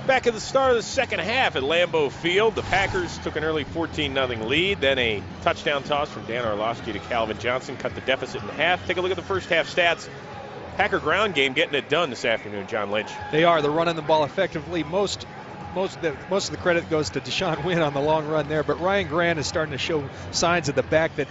Back at the start of the second half at Lambeau Field, the Packers took an early 14-0 lead. Then a touchdown toss from Dan Orlovsky to Calvin Johnson cut the deficit in half. Take a look at the first half stats. Packer ground game getting it done this afternoon, John Lynch. They are. They're running the ball effectively. Most of the credit goes to Deshaun Wynn on the long run there, but Ryan Grant is starting to show signs at the back that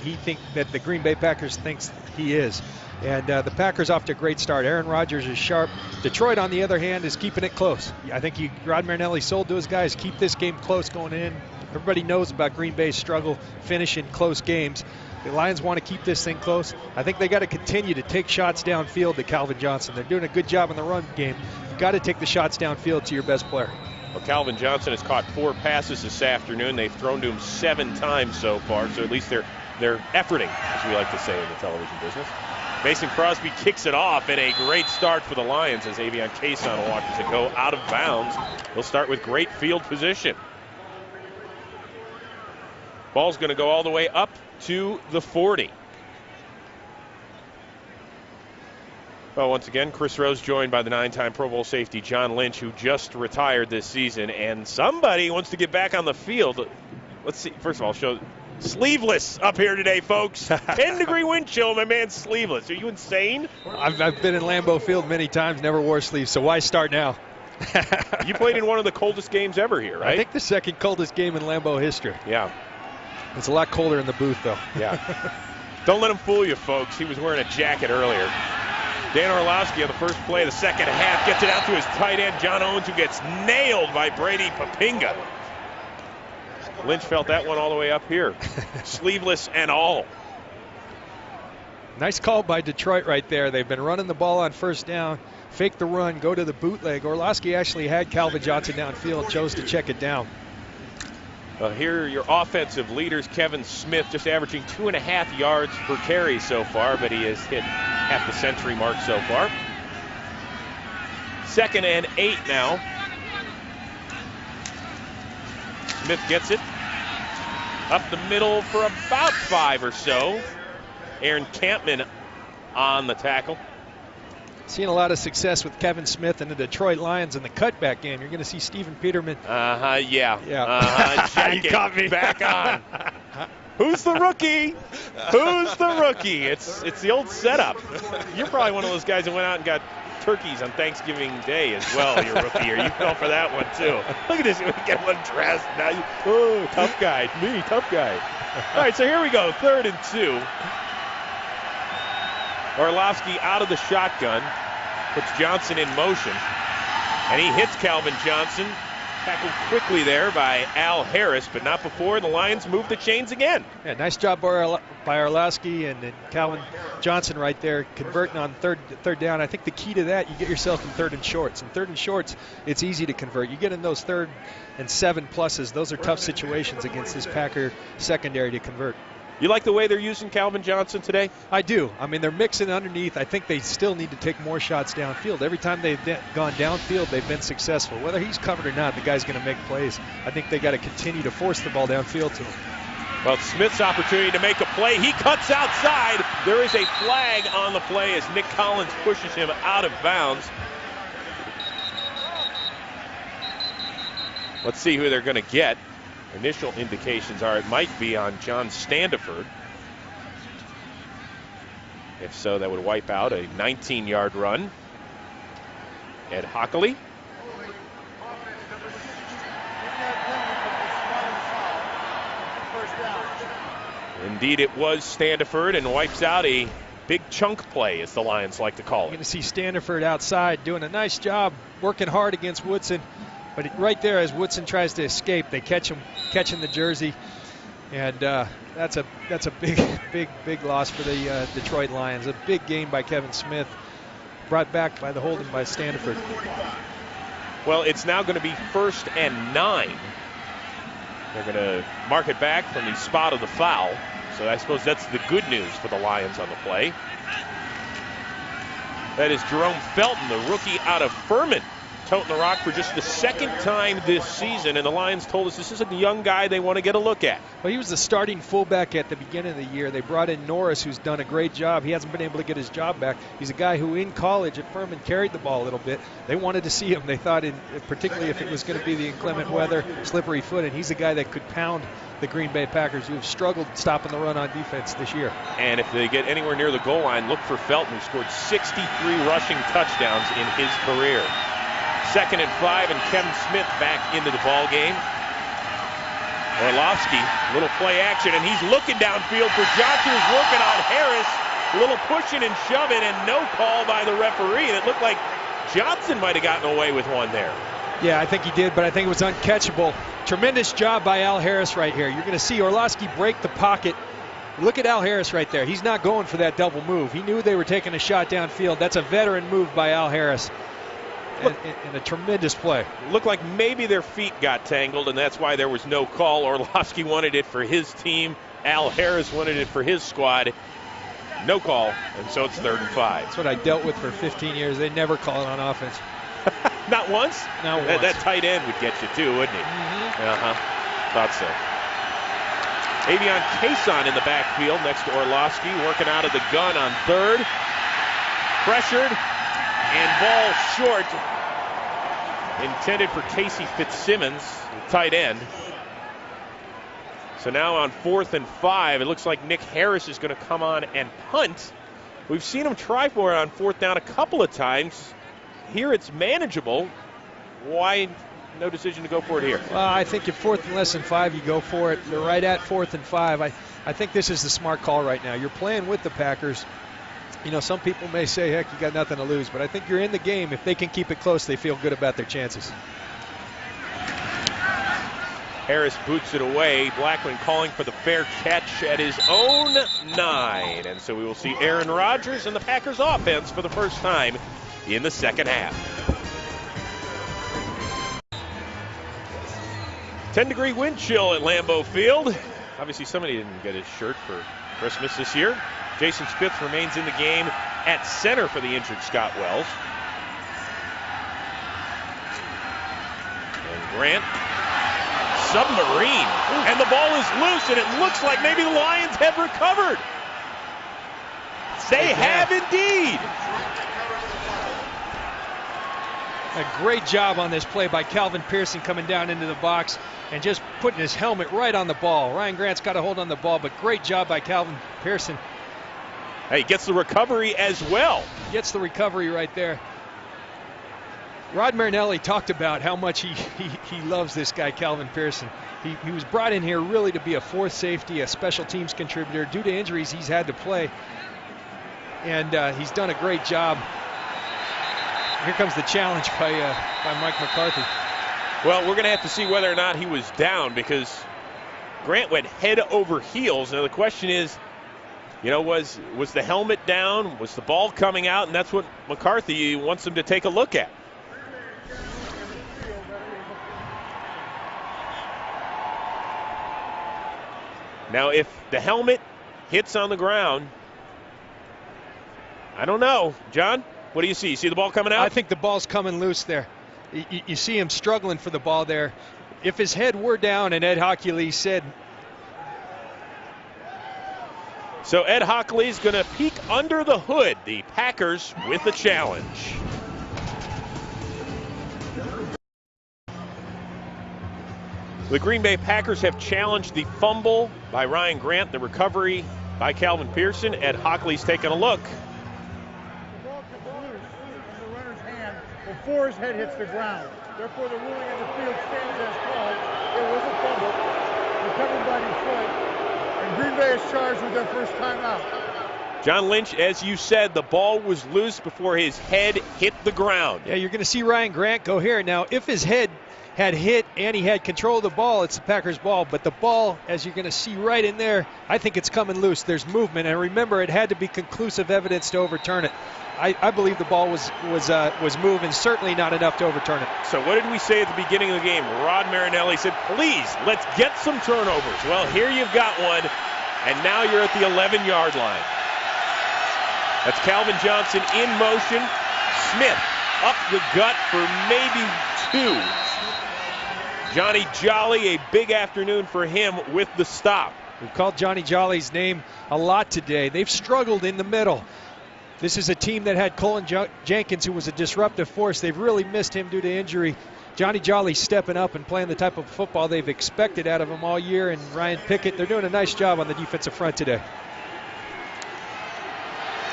that the Green Bay Packers thinks he is. And the Packers off to a great start. Aaron Rodgers is sharp. Detroit, on the other hand, is keeping it close. I think Rod Marinelli sold to his guys, keep this game close going in. Everybody knows about Green Bay's struggle finishing close games. The Lions want to keep this thing close. I think they got to continue to take shots downfield to Calvin Johnson. They're doing a good job in the run game. You've got to take the shots downfield to your best player. Well, Calvin Johnson has caught 4 passes this afternoon. They've thrown to him 7 times so far, so at least they're efforting, as we like to say in the television business. Mason Crosby kicks it off, and a great start for the Lions as Avion Cason watches it go out of bounds. He'll start with great field position. Ball's going to go all the way up to the 40. Well, once again, Chris Rose joined by the 9-time Pro Bowl safety John Lynch, who just retired this season, and somebody wants to get back on the field. Let's see. First of all, show sleeveless up here today, folks. 10-degree wind chill, my man's sleeveless. Are you insane? I've been in Lambeau Field many times, never wore sleeves, so why start now? You played in one of the coldest games ever here, right? I think the second coldest game in Lambeau history. Yeah. It's a lot colder in the booth, though. Yeah. Don't let him fool you, folks. He was wearing a jacket earlier. Dan Orlovsky on the first play of the second half gets it out to his tight end, John Owens, who gets nailed by Brady Papinga. Lynch felt that one all the way up here. Sleeveless and all. Nice call by Detroit right there. They've been running the ball on first down, fake the run, go to the bootleg. Orlovsky actually had Calvin Johnson downfield, chose to check it down. Well, here are your offensive leaders. Kevin Smith just averaging 2.5 yards per carry so far, but he has hit half the century mark so far. 2nd and 8 now. Smith gets it up the middle for about 5 or so. Aaron Campman on the tackle. Seeing a lot of success with Kevin Smith and the Detroit Lions in the cutback game. You're going to see Stephen Peterman. Yeah. You caught me. Back on. Who's the rookie? Who's the rookie? It's the old setup. You're probably one of those guys that went out and got turkeys on Thanksgiving Day as well, your rookie year. You fell for that one, too. Look at this. We get one dressed. Now tough guy. Me, tough guy. All right, so here we go. 3rd and 2. Orlovsky out of the shotgun, puts Johnson in motion, and he hits Calvin Johnson. Tackled quickly there by Al Harris, but not before the Lions move the chains again. Yeah, nice job by Orlovsky and Calvin Johnson right there, converting on third down. I think the key to that, you get yourself in 3rd and shorts. In 3rd and shorts, it's easy to convert. You get in those 3rd and 7 pluses. Those are tough situations against this Packer secondary to convert. You like the way they're using Calvin Johnson today? I do. I mean, they're mixing underneath. I think they still need to take more shots downfield. Every time they've gone downfield, they've been successful. Whether he's covered or not, the guy's going to make plays. I think they got to continue to force the ball downfield to him. Well, Smith's opportunity to make a play. He cuts outside. There is a flag on the play as Nick Collins pushes him out of bounds. Let's see who they're going to get. Initial indications are it might be on John Standiford. If so, that would wipe out a 19-yard run. Ed Hockley. Indeed, it was Standiford, and wipes out a big chunk play, as the Lions like to call it. You're going to see Standiford outside doing a nice job, working hard against Woodson. But right there, as Woodson tries to escape, they catch him catching the jersey, and that's a big loss for the Detroit Lions. A big game by Kevin Smith, brought back by the holding by Standiford. Well, it's now going to be 1st and 9. They're going to mark it back from the spot of the foul. So I suppose that's the good news for the Lions on the play. That is Jerome Felton, the rookie out of Furman, toting the rock for just the second time this season, and the Lions told us this is a young guy they want to get a look at. Well, he was the starting fullback at the beginning of the year. They brought in Norris, who's done a great job. He hasn't been able to get his job back. He's a guy who in college at Furman carried the ball a little bit. They wanted to see him. They thought, particularly if it was going to be the inclement weather, slippery foot, and he's a guy that could pound the Green Bay Packers, who have struggled stopping the run on defense this year. And if they get anywhere near the goal line, look for Felton, who scored 63 rushing touchdowns in his career. 2nd and 5, and Kevin Smith back into the ball game. Orlovsky, little play action, and he's looking downfield for Johnson, who's working on Harris. A little pushing and shoving, and no call by the referee. And it looked like Johnson might have gotten away with one there. Yeah, I think he did, but I think it was uncatchable. Tremendous job by Al Harris right here. You're going to see Orlovsky break the pocket. Look at Al Harris right there. He's not going for that double move. He knew they were taking a shot downfield. That's a veteran move by Al Harris. And a tremendous play. Looked like maybe their feet got tangled, and that's why there was no call. Orlovsky wanted it for his team. Al Harris wanted it for his squad. No call, and so it's 3rd and 5. That's what I dealt with for 15 years. They never call it on offense. Not once? Not once. That tight end would get you too, wouldn't he? Mm-hmm. Thought so. Avion Cason in the backfield next to Orlovsky, working out of the gun on 3rd. Pressured, and ball short. Intended for Casey Fitzsimmons, the tight end. So now on 4th and 5, it looks like Nick Harris is going to come on and punt. We've seen him try for it on 4th down a couple of times. Here it's manageable. Why no decision to go for it here? Well, I think if 4th and less than 5, you go for it. They're right at 4th and 5. I think this is the smart call right now. You're playing with the Packers. You know, some people may say, heck, you got nothing to lose. But I think you're in the game. If they can keep it close, they feel good about their chances. Harris boots it away. Blackman calling for the fair catch at his own 9. And so we will see Aaron Rodgers and the Packers offense for the first time in the second half. 10-degree wind chill at Lambeau Field. Obviously somebody didn't get his shirt for Christmas this year. Jason Spitz remains in the game at center for the injured Scott Wells. And Grant, submarine, and the ball is loose, and it looks like maybe the Lions have recovered. They have indeed. A great job on this play by Calvin Pearson coming down into the box and just putting his helmet right on the ball. Ryan Grant's got a hold on the ball, but great job by Calvin Pearson. Hey, gets the recovery as well. Gets the recovery right there. Rod Marinelli talked about how much he loves this guy, Calvin Pearson. He was brought in here really to be a 4th safety, a special teams contributor. Due to injuries, he's had to play, and he's done a great job. Here comes the challenge by Mike McCarthy. Well, we're going to have to see whether or not he was down, because Grant went head over heels. Now the question is, you know, was the helmet down? Was the ball coming out? And that's what McCarthy wants him to take a look at. Now, if the helmet hits on the ground, I don't know. John, what do you see? You see the ball coming out? I think the ball's coming loose there. You see him struggling for the ball there. If his head were down, and Ed Hockley said. So Ed Hockley's going to peek under the hood. The Packers with the challenge. The Green Bay Packers have challenged the fumble by Ryan Grant, the recovery by Calvin Pearson. Ed Hockley's taking a look. The ball comes loose from the runner's hand before his head hits the ground. Therefore, the ruling in the field stands as called. It was a fumble recovered by Detroit, and Green Bay is charged with their first timeout. John Lynch, as you said, the ball was loose before his head hit the ground. Yeah, you're going to see Ryan Grant go here. Now, if his head had hit and he had control of the ball, it's the Packers' ball. But the ball, as you're going to see right in there, I think it's coming loose. There's movement. And remember, it had to be conclusive evidence to overturn it. I believe the ball was moving, certainly not enough to overturn it. So what did we say at the beginning of the game? Rod Marinelli said, please, let's get some turnovers. Well, here you've got one, and now you're at the 11-yard line. That's Calvin Johnson in motion. Smith up the gut for maybe 2. Johnny Jolly, a big afternoon for him with the stop. We've called Johnny Jolly's name a lot today. They've struggled in the middle. This is a team that had Colin Jenkins, who was a disruptive force. They've really missed him due to injury. Johnny Jolly stepping up and playing the type of football they've expected out of him all year. And Ryan Pickett, they're doing a nice job on the defensive front today.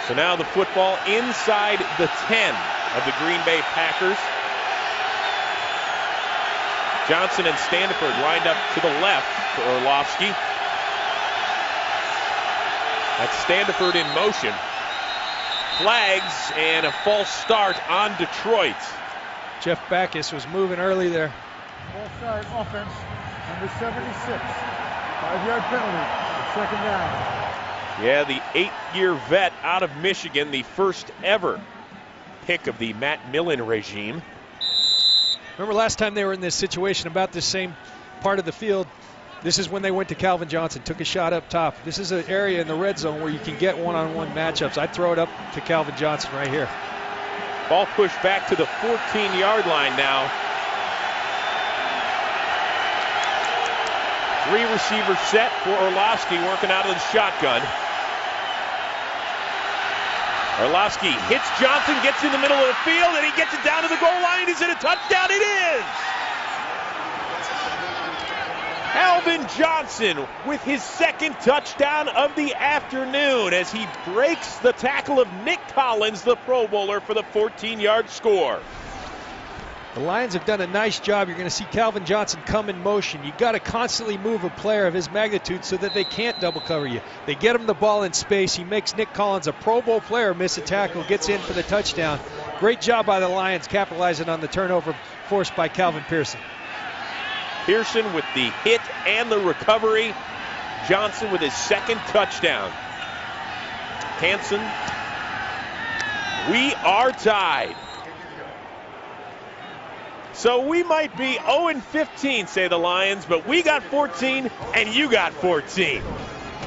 So now the football inside the 10 of the Green Bay Packers. Johnson and Standiford lined up to the left for Orlovsky. That's Standiford in motion. Flags and a false start on Detroit. Jeff Backus was moving early there. False start offense, number 76. 5-yard penalty, 2nd down. Yeah, the 8-year vet out of Michigan, the first ever pick of the Matt Millen regime. Remember last time they were in this situation, about the same part of the field. This is when they went to Calvin Johnson, took a shot up top. This is an area in the red zone where you can get one-on-one matchups. I'd throw it up to Calvin Johnson right here. Ball pushed back to the 14-yard line now. 3 receivers set for Orlovsky, working out of the shotgun. Orlovsky hits Johnson, gets in the middle of the field, and he gets it down to the goal line. Is it a touchdown? It is! Calvin Johnson with his 2nd touchdown of the afternoon as he breaks the tackle of Nick Collins, the Pro Bowler, for the 14-yard score. The Lions have done a nice job. You're going to see Calvin Johnson come in motion. You've got to constantly move a player of his magnitude so that they can't double cover you. They get him the ball in space. He makes Nick Collins, a Pro Bowl player, miss a tackle, gets in for the touchdown. Great job by the Lions capitalizing on the turnover forced by Calvin Pearson. Pearson with the hit and the recovery. Johnson with his 2nd touchdown. Hanson, we are tied. So we might be 0-15, say the Lions, but we got 14 and you got 14.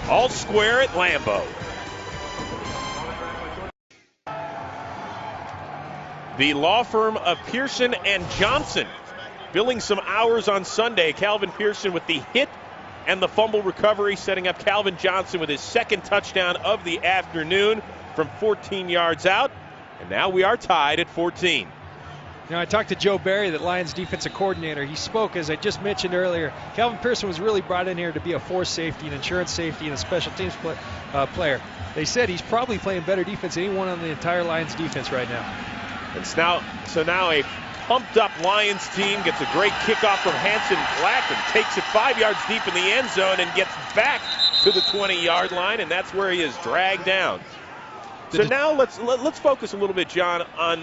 All square at Lambeau. The law firm of Pearson and Johnson billing some hours on Sunday. Calvin Pearson with the hit and the fumble recovery, setting up Calvin Johnson with his 2nd touchdown of the afternoon from 14 yards out. And now we are tied at 14. You know, I talked to Joe Barry, the Lions defensive coordinator. He spoke, as I just mentioned earlier, Calvin Pearson was really brought in here to be a force safety, an insurance safety, and a special teams player. They said he's probably playing better defense than anyone on the entire Lions defense right now. So now a pumped-up Lions team gets a great kickoff from Hanson Black and takes it 5 yards deep in the end zone and gets back to the 20-yard line, and that's where he is dragged down. So now let's focus a little bit, John, on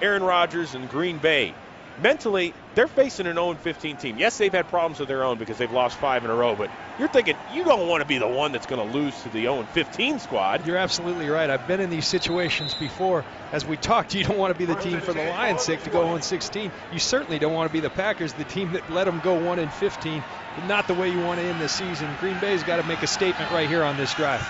Aaron Rodgers and Green Bay. Mentally, they're facing an 0-15 team. Yes, they've had problems of their own because they've lost 5 in a row, but you're thinking you don't want to be the one that's going to lose to the 0-15 squad. You're absolutely right. I've been in these situations before. As we talked, you don't want to be the team for the Lions' sake to go 0-16. You certainly don't want to be the Packers, the team that let them go 1-15. Not the way you want to end the season. Green Bay's got to make a statement right here on this drive.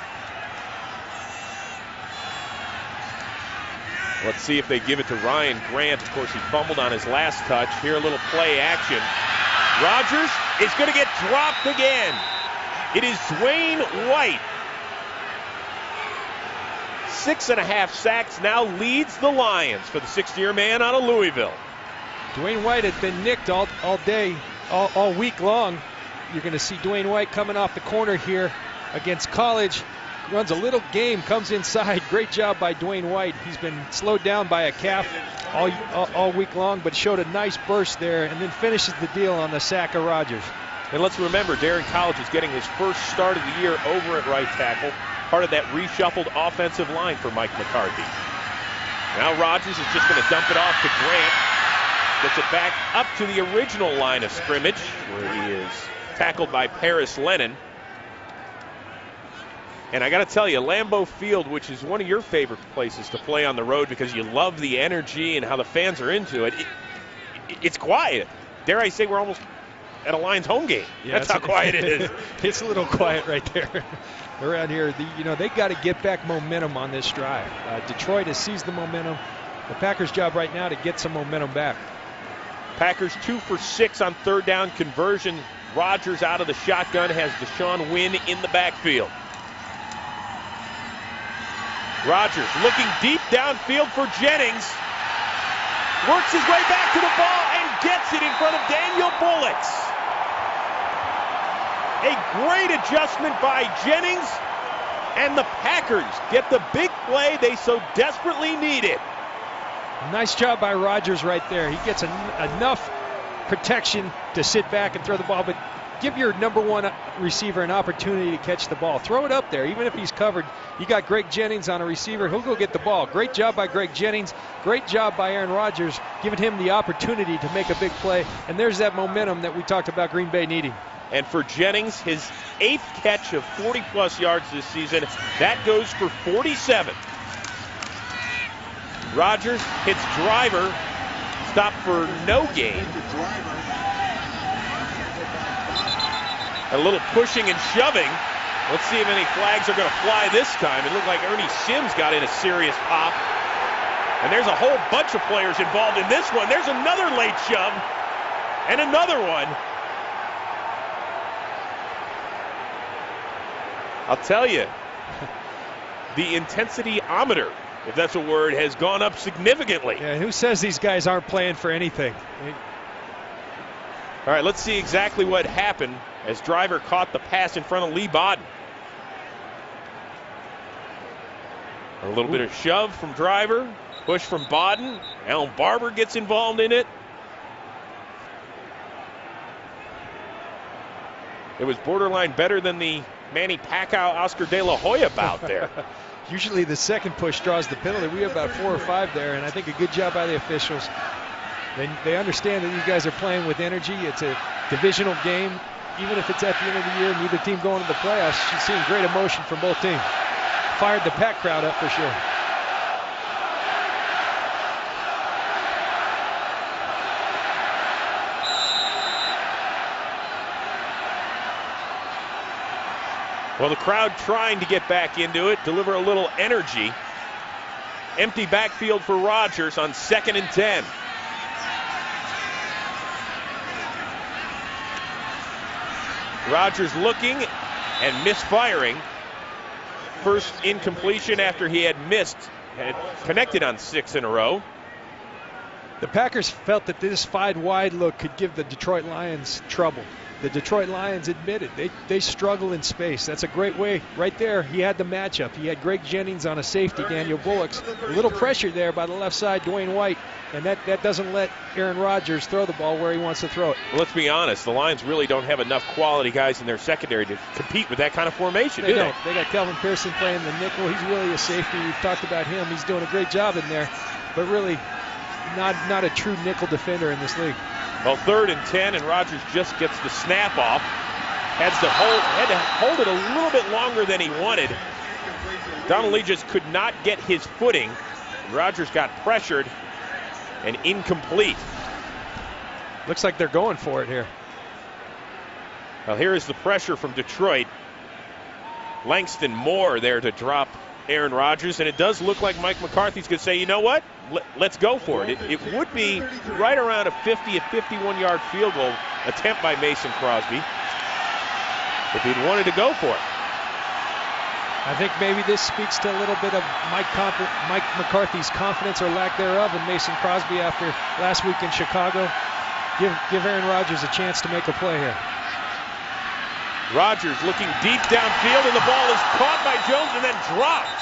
Let's see if they give it to Ryan Grant. Of course, he fumbled on his last touch. Here, a little play action. Rodgers is going to get dropped again. It is Dwayne White. 6.5 sacks, now leads the Lions for the 6th-year man out of Louisville. Dwayne White had been nicked all day, all week long. You're going to see Dwayne White coming off the corner here against College. Runs a little game, comes inside. Great job by Dwayne White. He's been slowed down by a calf all week long, but showed a nice burst there and then finishes the deal on the sack of Rodgers. And let's remember, Darren College is getting his first start of the year over at right tackle, part of that reshuffled offensive line for Mike McCarthy. Now Rodgers is just going to dump it off to Grant. Gets it back up to the original line of scrimmage, where he is tackled by Paris Lennon. And I got to tell you, Lambeau Field, which is one of your favorite places to play on the road because you love the energy and how the fans are into it, it's quiet. Dare I say we're almost at a Lions home game. Yeah, that's how quiet it is. It's a little quiet right there. Around here, they got to get back momentum on this drive. Detroit has seized the momentum. The Packers' job right now to get some momentum back. Packers 2 for 6 on third down conversion. Rodgers out of the shotgun, has Deshaun Wynn in the backfield. Rodgers looking deep downfield for Jennings. Works his way back to the ball and gets it in front of Daniel Bullocks. A great adjustment by Jennings, and the Packers get the big play they so desperately needed. Nice job by Rodgers right there. He gets enough protection to sit back and throw the ball, but give your number one receiver an opportunity to catch the ball. Throw it up there, even if he's covered. You got Greg Jennings on a receiver. He'll go get the ball. Great job by Greg Jennings. Great job by Aaron Rodgers, giving him the opportunity to make a big play. And there's that momentum that we talked about Green Bay needing. And for Jennings, his 8th catch of 40-plus yards this season, that goes for 47. Rodgers hits Driver, stopped for no gain. A little pushing and shoving. Let's see if any flags are going to fly this time. It looked like Ernie Sims got in a serious pop. And there's a whole bunch of players involved in this one. There's another late shove and another one. I'll tell you, the intensity-ometer, if that's a word, has gone up significantly. Yeah, who says these guys aren't playing for anything? All right, let's see exactly what happened as Driver caught the pass in front of Lee Bodden. A little bit of shove from Driver, push from Bodden. Alan Barber gets involved in it. It was borderline better than the Manny Pacquiao, Oscar De La Hoya bout there. Usually the second push draws the penalty. We have about 4 or 5 there, and I think a good job by the officials. They understand that these guys are playing with energy. It's a divisional game. Even if it's at the end of the year, neither team going to the playoffs. She's seeing great emotion from both teams. Fired the Pack crowd up for sure. Well, the crowd trying to get back into it, deliver a little energy. Empty backfield for Rodgers on 2nd and 10. Rodgers looking and misfiring. First incompletion after he had connected on 6 in a row. The Packers felt that this wide look could give the Detroit Lions trouble. The Detroit Lions admitted they struggle in space. That's a great way. Right there, he had the matchup. He had Greg Jennings on a safety, Daniel Bullocks. A little pressure there by the left side, Dwayne White, and that doesn't let Aaron Rodgers throw the ball where he wants to throw it. Well, let's be honest. The Lions really don't have enough quality guys in their secondary to compete with that kind of formation, do they? They got Kelvin Pearson playing the nickel. He's really a safety. We've talked about him. He's doing a great job in there, but really not a true nickel defender in this league. Well, 3rd and 10, and Rodgers just gets the snap off. Had to hold it a little bit longer than he wanted. Donald Lee just could not get his footing. Rodgers got pressured and incomplete. Looks like they're going for it here. Well, here is the pressure from Detroit. Langston Moore there to drop Aaron Rodgers, and it does look like Mike McCarthy's going to say, you know what? Let's go for it. It would be right around a 50 or 51-yard field goal attempt by Mason Crosby if he'd wanted to go for it. I think maybe this speaks to a little bit of Mike McCarthy's confidence or lack thereof in Mason Crosby after last week in Chicago. Give Aaron Rodgers a chance to make a play here. Rodgers looking deep downfield, and the ball is caught by Jones and then dropped.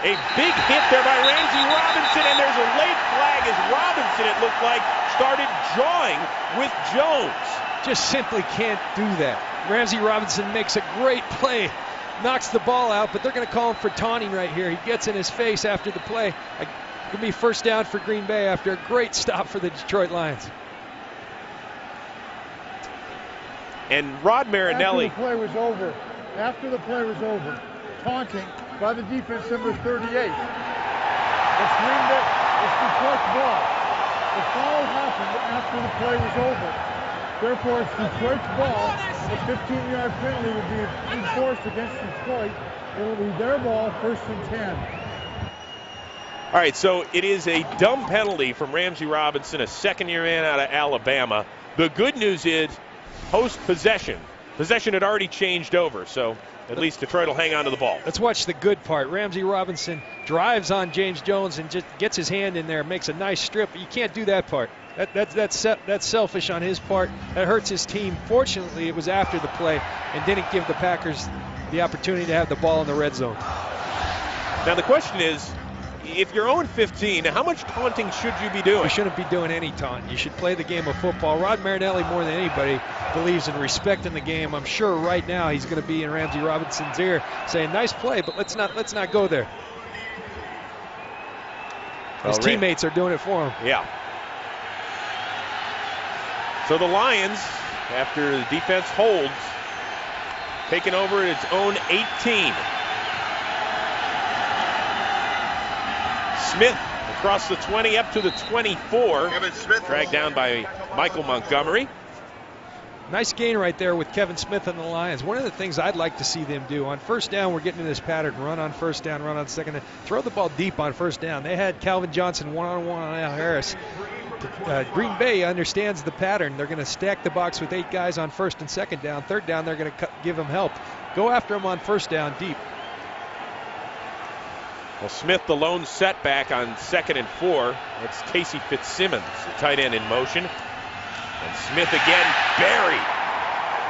A big hit there by Ramsey Robinson, and there's a late flag as Robinson, it looked like, started jawing with Jones. Just simply can't do that. Ramsey Robinson makes a great play, knocks the ball out, but they're going to call him for taunting right here. He gets in his face after the play. It could be first down for Green Bay after a great stop for the Detroit Lions. And Rod Marinelli. After the play was over, taunting by the defense number 38. It's Green Bay. It's Detroit's ball. The foul happened after the play was over. Therefore, it's Detroit's ball. A 15-yard penalty would be enforced against Detroit. It will be their ball, 1st and 10. All right, so it is a dumb penalty from Ramsey Robinson, a second-year man out of Alabama. The good news is post possession. Possession had already changed over, so at least Detroit will hang on to the ball. Let's watch the good part. Ramsey Robinson drives on James Jones and just gets his hand in there, makes a nice strip. You can't do that part. That's selfish on his part. That hurts his team. Fortunately, it was after the play and didn't give the Packers the opportunity to have the ball in the red zone. Now the question is, if you're 0-15, how much taunting should you be doing? You shouldn't be doing any taunt. You should play the game of football. Rod Marinelli, more than anybody, believes in respecting the game. I'm sure right now he's going to be in Ramsey Robinson's ear saying, nice play, but let's not go there. His teammates are doing it for him. Yeah. So the Lions, after the defense holds, taking over at its own 18. Smith across the 20 up to the 24. Dragged down by Michael Montgomery. Nice gain right there with Kevin Smith and the Lions. One of the things I'd like to see them do on first down, we're getting in this pattern, run on first down, run on second down, throw the ball deep on first down. They had Calvin Johnson one-on-one on Al Harris. Green Bay understands the pattern. They're going to stack the box with 8 guys on first and second down. Third down, they're going to give him help. Go after him on first down deep. Well, Smith, the lone setback on 2nd and 4. That's Casey Fitzsimmons, the tight end in motion. And Smith again buried.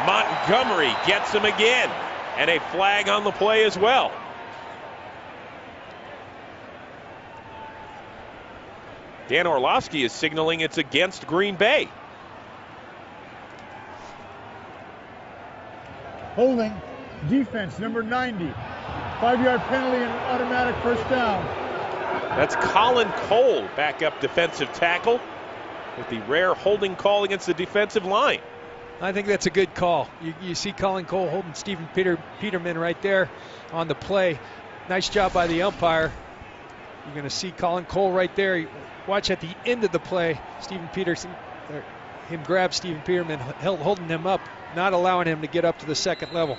Montgomery gets him again. And a flag on the play as well. Dan Orlovsky is signaling it's against Green Bay. Holding defense, number 90. 5-yard penalty and automatic first down. That's Colin Cole, backup defensive tackle, with the rare holding call against the defensive line. I think that's a good call. You see Colin Cole holding Stephen Peterman right there on the play. Nice job by the umpire. You're going to see Colin Cole right there. Watch at the end of the play, him grab Stephen Peterman, holding him up, not allowing him to get up to the second level.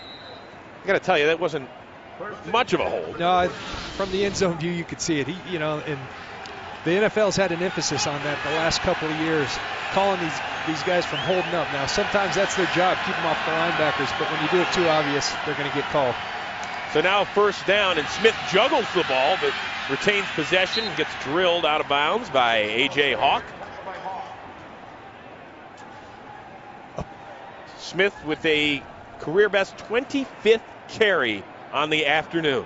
I got to tell you, that wasn't much of a hold. No, from the end zone view, you could see it. And the NFL's had an emphasis on that the last couple of years, calling these guys from holding up. Now, sometimes that's their job, keep them off the linebackers, but when you do it too obvious, they're going to get called. So now first down, and Smith juggles the ball, but retains possession, gets drilled out of bounds by A.J. Hawk. Smith with a career-best 25th carry on the afternoon.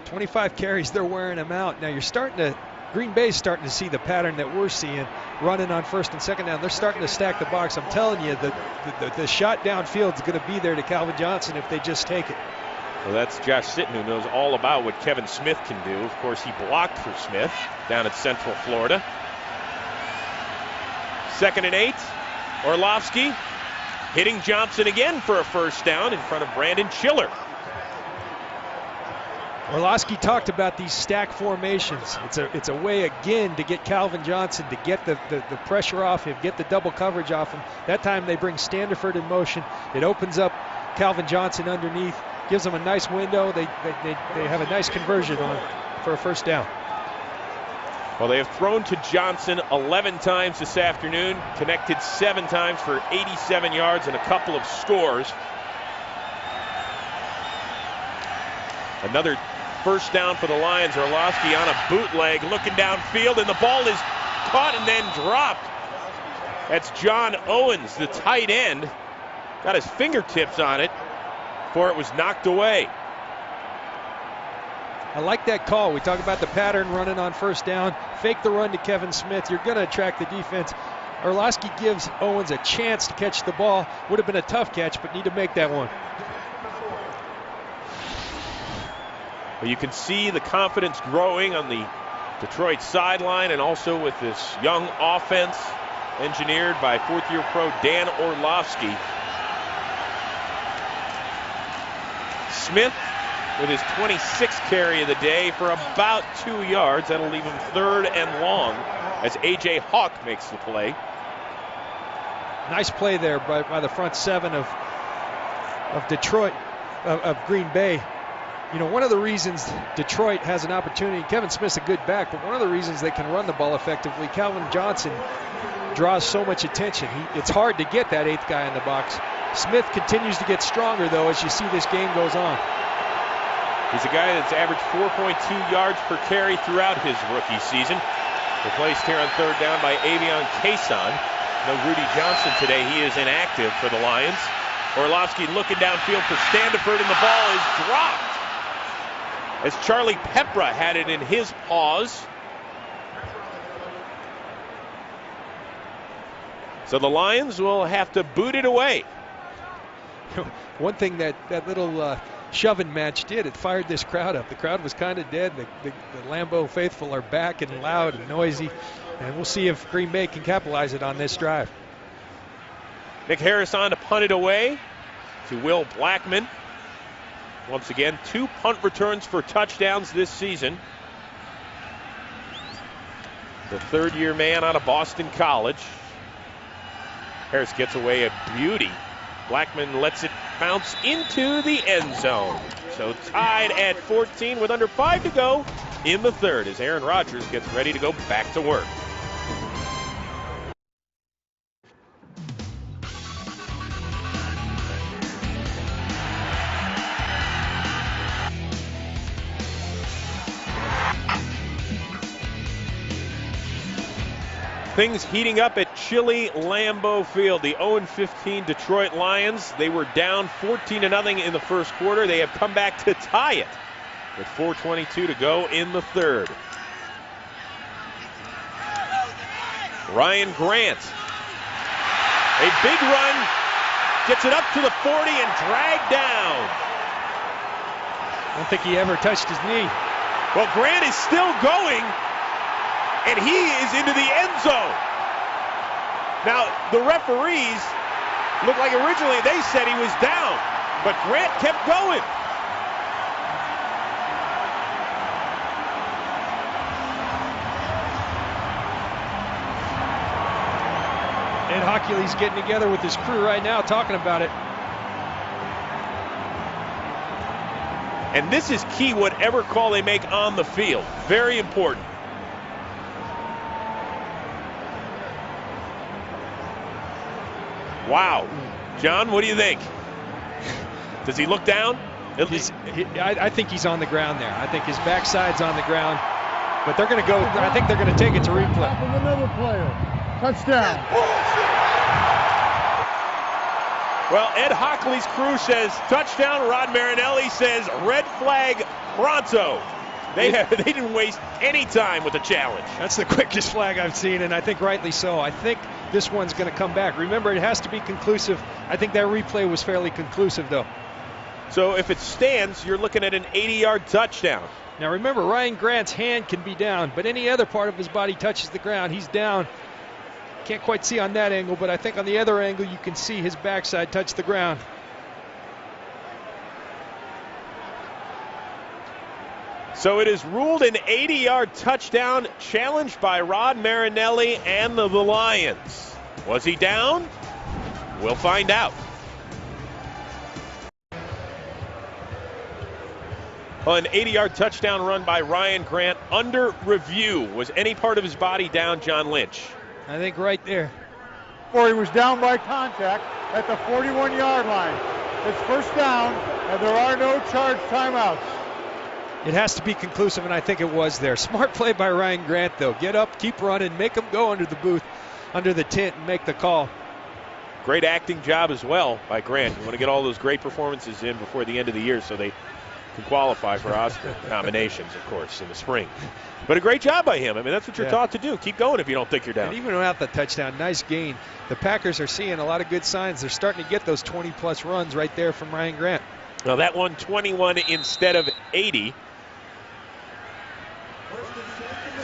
25 carries, they're wearing him out. Now Green Bay's starting to see the pattern that we're seeing, running on first and second down. They're starting to stack the box. I'm telling you, the shot downfield is going to be there to Calvin Johnson if they just take it. Well, that's Josh Sitton, who knows all about what Kevin Smith can do. Of course, he blocked for Smith down at Central Florida. 2nd and 8. Orlovsky hitting Johnson again for a first down in front of Brandon Chiller. Orlovsky talked about these stack formations. It's a way again to get Calvin Johnson to get the pressure off him, get the double coverage off him. That time they bring Standiford in motion. It opens up Calvin Johnson underneath, gives them a nice window. They have a nice conversion for a first down. Well, they have thrown to Johnson 11 times this afternoon, connected 7 times for 87 yards and a couple of scores. Another first down for the Lions. Orlovsky on a bootleg, looking downfield, and the ball is caught and then dropped. That's John Owens, the tight end. Got his fingertips on it before it was knocked away. I like that call. We talk about the pattern running on first down. Fake the run to Kevin Smith. You're going to attract the defense. Orlovsky gives Owens a chance to catch the ball. Would have been a tough catch, but need to make that one. Well, you can see the confidence growing on the Detroit sideline, and also with this young offense engineered by 4th-year pro Dan Orlovsky. Smith with his 26th carry of the day for about 2 yards. That'll leave him 3rd and long as A.J. Hawk makes the play. Nice play there by the front 7 of Detroit, of Green Bay. You know, one of the reasons Detroit has an opportunity, Kevin Smith's a good back, but one of the reasons they can run the ball effectively, Calvin Johnson draws so much attention. It's hard to get that 8th guy in the box. Smith continues to get stronger, though, as you see this game goes on. He's a guy that's averaged 4.2 yards per carry throughout his rookie season. Replaced here on 3rd down by Avion Kason. No Rudy Johnson today. He is inactive for the Lions. Orlovsky looking downfield for Standiford, and the ball is dropped as Charlie Pepra had it in his paws. So the Lions will have to boot it away. One thing that little shoving match did, it fired this crowd up. The crowd was kind of dead. The Lambeau faithful are back and loud and noisy. And we'll see if Green Bay can capitalize it on this drive. Nick Harris on to punt it away to Will Blackman. Once again, 2 punt returns for touchdowns this season. The 3rd-year man out of Boston College. Harris gets away a beauty. Blackman lets it bounce into the end zone. So tied at 14 with under 5 to go in the 3rd as Aaron Rodgers gets ready to go back to work. Things heating up at chilly Lambeau Field. The 0-15 Detroit Lions, they were down 14-0 in the first quarter. They have come back to tie it with 4:22 to go in the 3rd. Ryan Grant, a big run, gets it up to the 40 and dragged down. I don't think he ever touched his knee. Well, Grant is still going, and he is into the end zone. Now, the referees looked like originally they said he was down, but Grant kept going. Ed Hockley's getting together with his crew right now talking about it. And this is key, whatever call they make on the field. Very important. Wow. John, what do you think? Does he look down? I think he's on the ground there. I think his backside's on the ground. But they're going to go, I think they're going to take it to replay. Another player. Touchdown. Well, Ed Hockley's crew says touchdown. Rod Marinelli says red flag pronto. They didn't waste any time with the challenge. That's the quickest flag I've seen, and I think rightly so. I think this one's going to come back. Remember, it has to be conclusive. I think that replay was fairly conclusive, though. So if it stands, you're looking at an 80-yard touchdown. Now remember, Ryan Grant's hand can be down, but any other part of his body touches the ground, he's down. Can't quite see on that angle, but I think on the other angle you can see his backside touch the ground. So it is ruled an 80-yard touchdown, challenged by Rod Marinelli and the Lions. Was he down? We'll find out. An 80-yard touchdown run by Ryan Grant under review. Was any part of his body down, John Lynch? I think right there. Or he was down by contact at the 41-yard line. It's first down, and there are no charged timeouts. It has to be conclusive, and I think it was there. Smart play by Ryan Grant, though. Get up, keep running, make him go under the booth, under the tent, and make the call. Great acting job as well by Grant. You want to get all those great performances in before the end of the year so they can qualify for Oscar nominations, of course, in the spring. But a great job by him. I mean, that's what you're taught to do. Keep going if you don't think you're down. And even without the touchdown, nice gain. The Packers are seeing a lot of good signs. They're starting to get those 20-plus runs right there from Ryan Grant. Now that one, 21 instead of 80.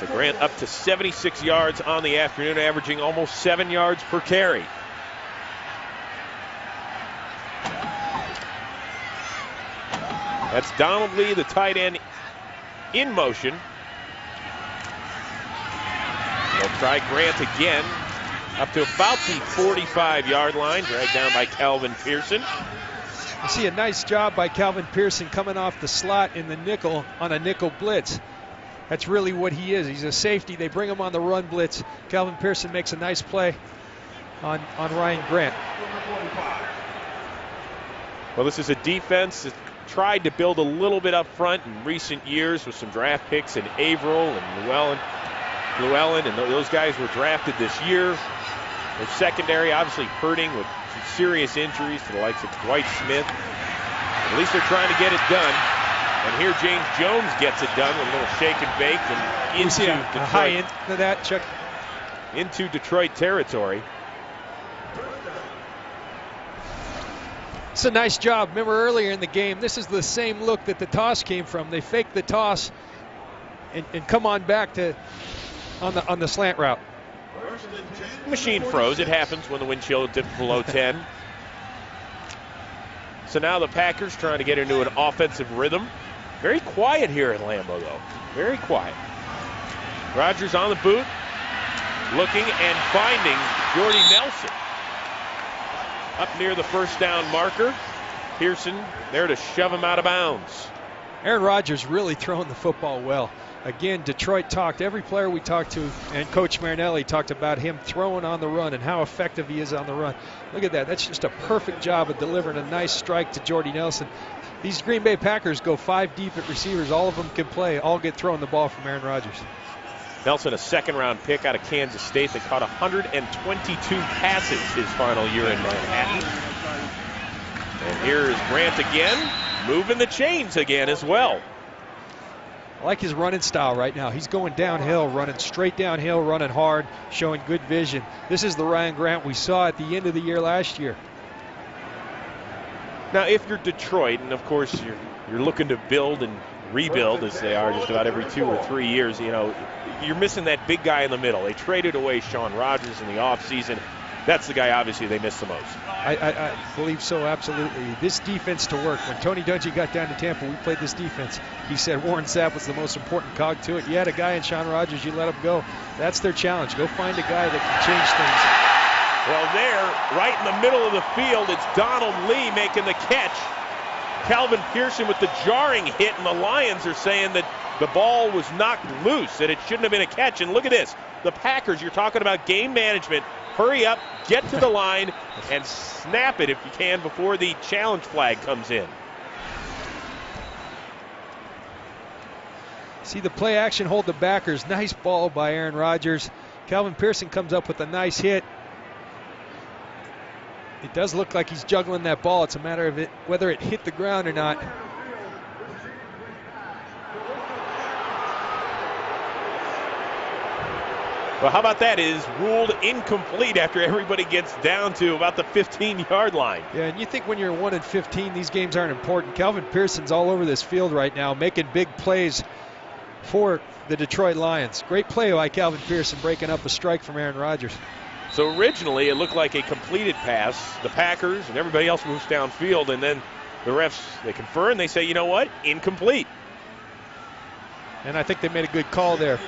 So Grant up to 76 yards on the afternoon, averaging almost 7 yards per carry. That's Donald Lee, the tight end, in motion. They'll try Grant again, up to about the 45-yard line, dragged down by Calvin Pearson. You see a nice job by Calvin Pearson coming off the slot in the nickel on a nickel blitz. That's really what he is. He's a safety. They bring him on the run blitz. Calvin Pearson makes a nice play on Ryan Grant. Well, this is a defense that tried to build a little bit up front in recent years with some draft picks in Averill and Llewellyn, and those guys were drafted this year. Their secondary obviously hurting with some serious injuries to the likes of Dwight Smith. At least they're trying to get it done. And here James Jones gets it done with a little shake and bake and into Detroit. High into that, Chuck. Into Detroit territory. It's a nice job. Remember earlier in the game, this is the same look that the toss came from. They fake the toss and come on back to on the slant route. Machine froze. It happens when the wind chill dips below 10. So now the Packers trying to get into an offensive rhythm. Very quiet here at Lambeau, though. Very quiet. Rodgers on the boot, looking and finding Jordy Nelson up near the first down marker. Pearson there to shove him out of bounds. Aaron Rodgers really throwing the football well. Again, Detroit talked, every player we talked to, and Coach Marinelli talked about him throwing on the run and how effective he is on the run. Look at that. That's just a perfect job of delivering a nice strike to Jordy Nelson. These Green Bay Packers go 5 deep at receivers. All of them can play. All get thrown the ball from Aaron Rodgers. Nelson, a second-round pick out of Kansas State that caught 122 passes his final year in Manhattan. And here is Grant again, moving the chains again as well. I like his running style right now. He's going downhill, running straight downhill, running hard, showing good vision. This is the Ryan Grant we saw at the end of the year last year. Now, if you're Detroit, and of course you're looking to build and rebuild, as they are just about every 2 or 3 years, you know, you're missing that big guy in the middle. They traded away Sean Rodgers in the offseason. That's the guy, obviously, they miss the most. I believe so, absolutely. This defense to work. When Tony Dungy got down to Tampa, we played this defense. He said Warren Sapp was the most important cog to it. You had a guy in Sean Rodgers, you let him go. That's their challenge. Go find a guy that can change things. Well, there, right in the middle of the field, it's Donald Lee making the catch. Calvin Pearson with the jarring hit, and the Lions are saying that the ball was knocked loose, that it shouldn't have been a catch. And look at this. The Packers, you're talking about game management. Hurry up, get to the line, and snap it if you can before the challenge flag comes in. See the play action, hold the backers. Nice ball by Aaron Rodgers. Calvin Pearson comes up with a nice hit. It does look like he's juggling that ball. It's a matter of whether it hit the ground or not. Well, how about that? It is ruled incomplete after everybody gets down to about the 15-yard line. Yeah, and you think when you're 1-15, these games aren't important. Calvin Pearson's all over this field right now, making big plays for the Detroit Lions. Great play by Calvin Pearson, breaking up a strike from Aaron Rodgers. So originally it looked like a completed pass. The Packers and everybody else moves downfield, and then the refs, they confer and they say, you know what, incomplete. And I think they made a good call there.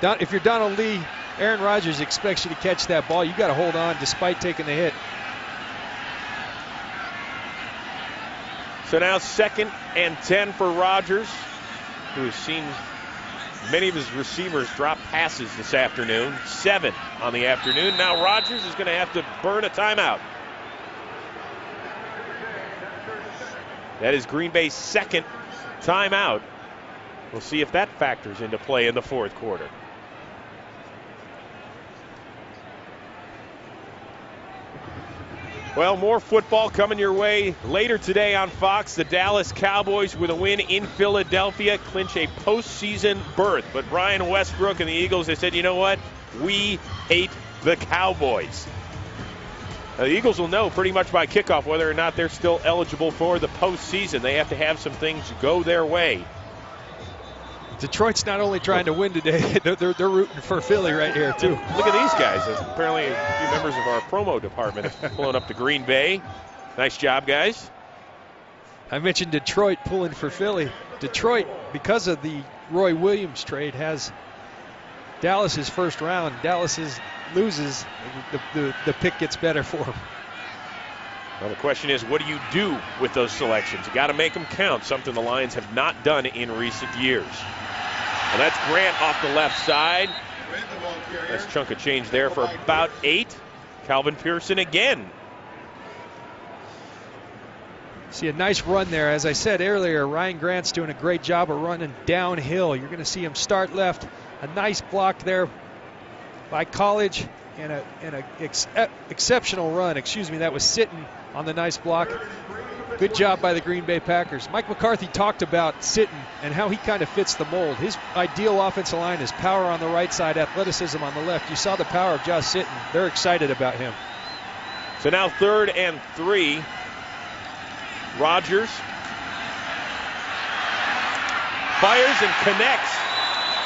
If you're Donald Lee, Aaron Rodgers expects you to catch that ball. You got to hold on despite taking the hit. So now 2nd and 10 for Rodgers, who has seen many of his receivers drop passes this afternoon. 7 on the afternoon. Now Rodgers is going to have to burn a timeout. That is Green Bay's 2nd timeout. We'll see if that factors into play in the 4th quarter. Well, more football coming your way later today on Fox. The Dallas Cowboys, with a win in Philadelphia, clinch a postseason berth. But Brian Westbrook and the Eagles, they said, you know what? We hate the Cowboys. Now, the Eagles will know pretty much by kickoff whether or not they're still eligible for the postseason. They have to have some things go their way. Detroit's not only trying to win today, they're rooting for Philly right here, too. Look at these guys. Apparently a few members of our promo department have pulling up to Green Bay. Nice job, guys. I mentioned Detroit pulling for Philly. Detroit, because of the Roy Williams trade, has Dallas's first round. Dallas loses, the pick gets better for them. Well, the question is, what do you do with those selections? You got to make them count, something the Lions have not done in recent years. Well, that's Grant off the left side. Nice chunk of change there for about 8. Calvin Pearson again. See a nice run there. As I said earlier, Ryan Grant's doing a great job of running downhill. You're going to see him start left. A nice block there by College and an exceptional run. That was Sitton on the nice block. Good job by the Green Bay Packers. Mike McCarthy talked about Sitton and how he kind of fits the mold. His ideal offensive line is power on the right side, athleticism on the left. You saw the power of Josh Sitton. They're excited about him. So now 3rd and 3. Rodgers fires and connects.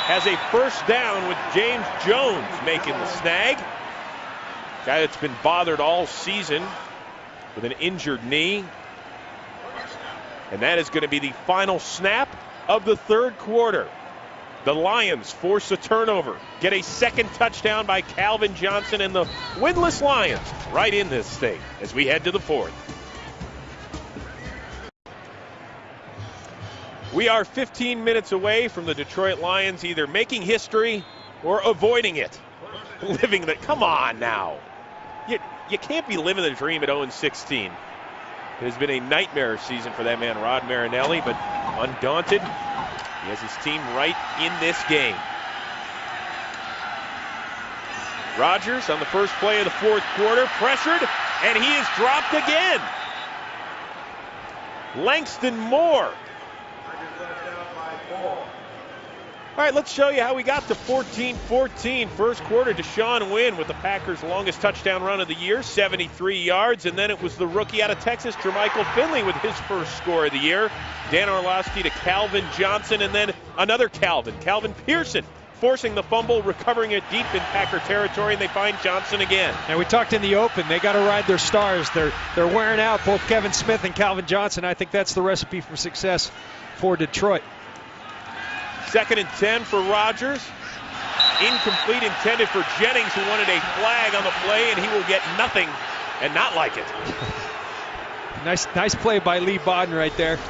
Has a first down with James Jones making the snag. Guy that's been bothered all season with an injured knee. And that is going to be the final snap of the 3rd quarter. The Lions force a turnover, get a second touchdown by Calvin Johnson, and the winless Lions right in this thing as we head to the 4th. We are 15 minutes away from the Detroit Lions either making history or avoiding it. Living the, come on now. You can't be living the dream at 0-16. It has been a nightmare season for that man, Rod Marinelli, but undaunted, he has his team right in this game. Rodgers on the first play of the 4th quarter, pressured, and he is dropped again. Langston Moore. All right, let's show you how we got to 14-14. First quarter, Deshaun Wynn with the Packers' longest touchdown run of the year, 73 yards. And then it was the rookie out of Texas, Jermichael Finley, with his first score of the year. Dan Orlovsky to Calvin Johnson, and then another Calvin Pearson, forcing the fumble, recovering it deep in Packer territory, and they find Johnson again. And we talked in the open, they got to ride their stars. They're wearing out, both Kevin Smith and Calvin Johnson. I think that's the recipe for success for Detroit. 2nd and 10 for Rodgers. Incomplete, intended for Jennings, who wanted a flag on the play, and he will get nothing and not like it. Nice play by Lee Bodden right there.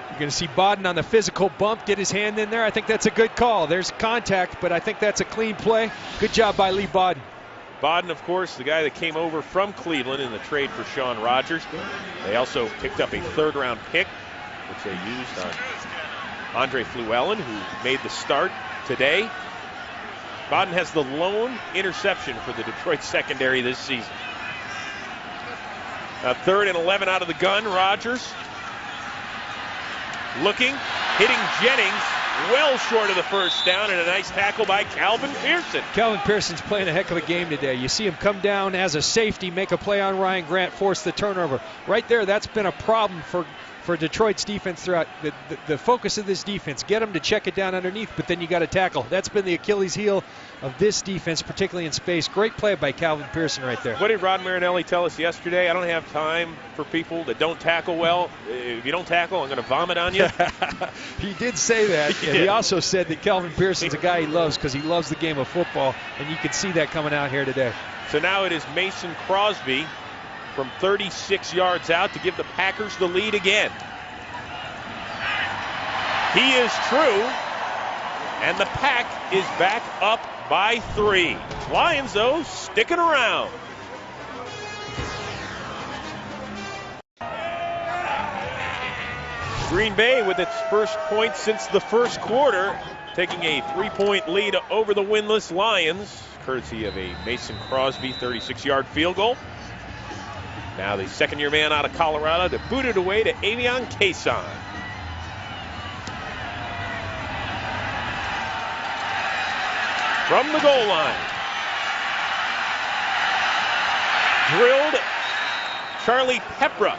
You're going to see Bodden on the physical bump, get his hand in there. I think that's a good call. There's contact, but I think that's a clean play. Good job by Lee Bodden. Bodden, of course, the guy that came over from Cleveland in the trade for Sean Rodgers. They also picked up a 3rd-round pick, which they used on Andre Fluellen, who made the start today. Bodden has the lone interception for the Detroit secondary this season. 3rd and 11 out of the gun. Rodgers looking, hitting Jennings, well short of the first down, and a nice tackle by Calvin Pearson. Calvin Pearson's playing a heck of a game today. You see him come down as a safety, make a play on Ryan Grant, force the turnover. Right there, that's been a problem for Detroit's defense throughout the focus of this defense. Get them to check it down underneath, but then you got to tackle. That's been the Achilles heel of this defense, particularly in space. Great play by Calvin Pearson right there. What did Rod Marinelli tell us yesterday? I don't have time for people that don't tackle well. If you don't tackle, I'm going to vomit on you. He did say that. And he also said that Calvin Pearson's a guy he loves because he loves the game of football, and you can see that coming out here today. So now it is Mason Crosby from 36 yards out to give the Packers the lead again. He is true, and the Pack is back up by 3. Lions, though, sticking around. Green Bay with its first point since the first quarter, taking a 3-point lead over the winless Lions, courtesy of a Mason Crosby 36-yard field goal. Now the second-year man out of Colorado to boot it away to Avion Cason. From the goal line. Drilled. Charlie Pepra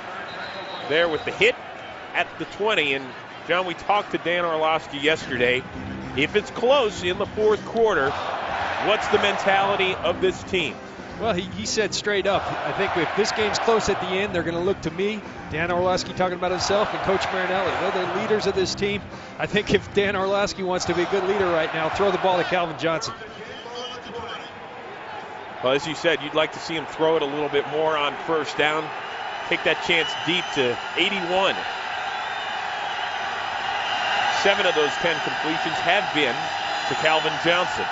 there with the hit at the 20. And, John, we talked to Dan Orlovsky yesterday. If it's close in the 4th quarter, what's the mentality of this team? Well, he said straight up, I think if this game's close at the end, they're going to look to me, Dan Orlovsky talking about himself, and Coach Marinelli. They're the leaders of this team. I think if Dan Orlovsky wants to be a good leader right now, throw the ball to Calvin Johnson. Well, as you said, you'd like to see him throw it a little bit more on first down. Take that chance deep to 81. 7 of those 10 completions have been to Calvin Johnson.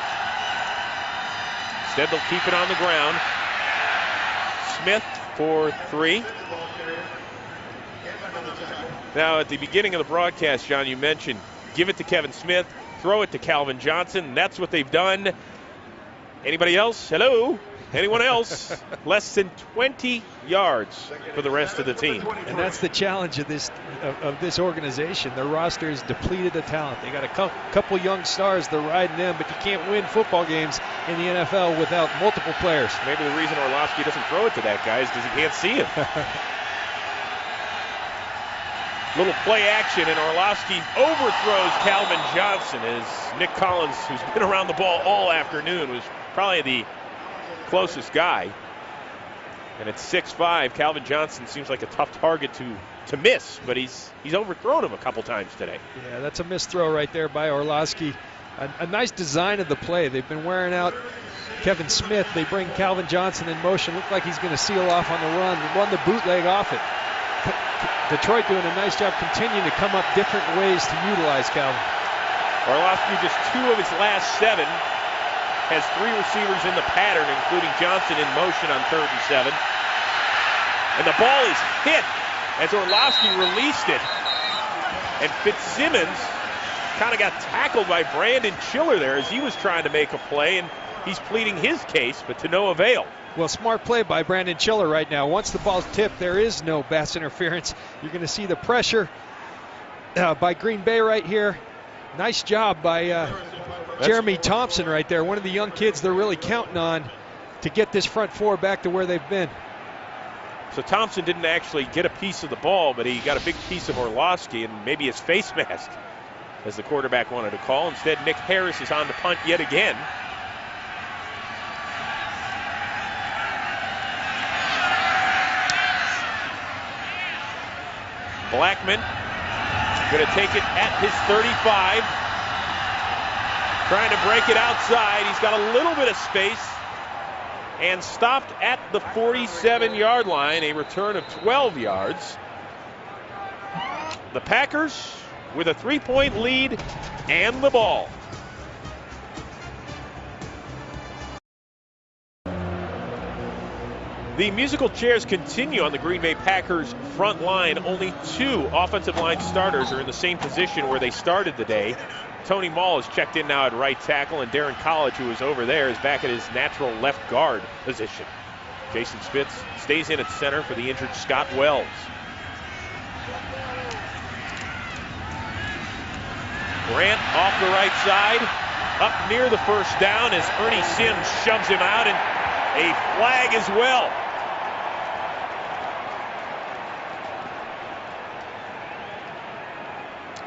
Instead, they'll keep it on the ground. Smith for 3. Now, at the beginning of the broadcast, John, you mentioned give it to Kevin Smith, throw it to Calvin Johnson. That's what they've done. Anybody else? Hello? Anyone else? Less than 20 yards for the rest of the team. And that's the challenge of this organization. Their roster is depleted of talent. They got a couple young stars. They're riding them, but you can't win football games in the NFL without multiple players. Maybe the reason Orlovsky doesn't throw it to that guy is because he can't see him. Little play action, and Orlovsky overthrows Calvin Johnson as Nick Collins, who's been around the ball all afternoon, was probably the closest guy. And at 6'5", Calvin Johnson seems like a tough target to miss, but he's overthrown him a couple times today. Yeah, that's a missed throw right there by Orlovsky. A nice design of the play. They've been wearing out Kevin Smith. They bring Calvin Johnson in motion. Look like he's going to seal off on the run the bootleg off it. Detroit doing a nice job continuing to come up different ways to utilize Calvin. Orlovsky, just 2 of his last 7, has 3 receivers in the pattern, including Johnson in motion on 3rd and 7. And the ball is hit as Orlovsky released it. And Fitzsimmons kind of got tackled by Brandon Chiller there as he was trying to make a play, and he's pleading his case, but to no avail. Well, smart play by Brandon Chiller right now. Once the ball's tipped, there is no pass interference. You're going to see the pressure by Green Bay right here. Nice job by Jeremy Thompson right there, one of the young kids they're really counting on to get this front 4 back to where they've been. So Thompson didn't actually get a piece of the ball, but he got a big piece of Orlovsky and maybe his face mask, as the quarterback wanted to call. Instead, Nick Harris is on the punt yet again. Blackman going to take it at his 35. Trying to break it outside. He's got a little bit of space and stopped at the 47-yard line, a return of 12 yards. The Packers with a 3-point lead and the ball. The musical chairs continue on the Green Bay Packers front line. Only 2 offensive line starters are in the same position where they started the day. Tony Mall is checked in now at right tackle, and Darren College, who is over there, is back at his natural left guard position. Jason Spitz stays in at center for the injured Scott Wells. Grant off the right side, up near the first down as Ernie Sims shoves him out, and a flag as well.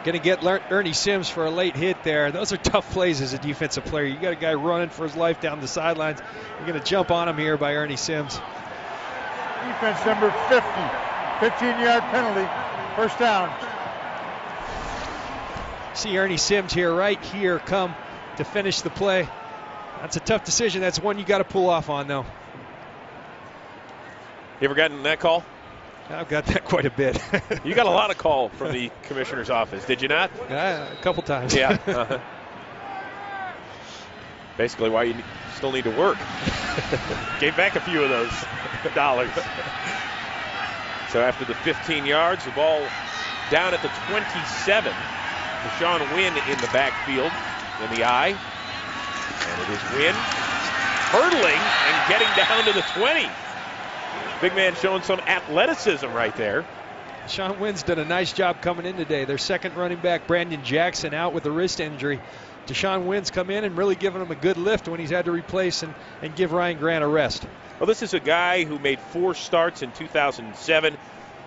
Going to get Ernie Sims for a late hit there. Those are tough plays as a defensive player. You got a guy running for his life down the sidelines. You're going to jump on him here by Ernie Sims. Defense number 50, 15-yard penalty, first down. See Ernie Sims here, right here, come to finish the play. That's a tough decision. That's one you got to pull off on, though. You ever gotten that call? I've got that quite a bit. You got a lot of call from the commissioner's office, did you not? A couple times. Yeah. Basically why you still need to work. Gave back a few of those dollars. So after the 15 yards, the ball down at the 27. Deshaun Wynn in the backfield in the eye. And it is Wynn hurdling and getting down to the 20. Big man showing some athleticism right there. Deshaun Wynn's done a nice job coming in today. Their second running back, Brandon Jackson, out with a wrist injury. Deshaun Wynn's come in and really given him a good lift when he's had to replace and give Ryan Grant a rest. Well, this is a guy who made 4 starts in 2007.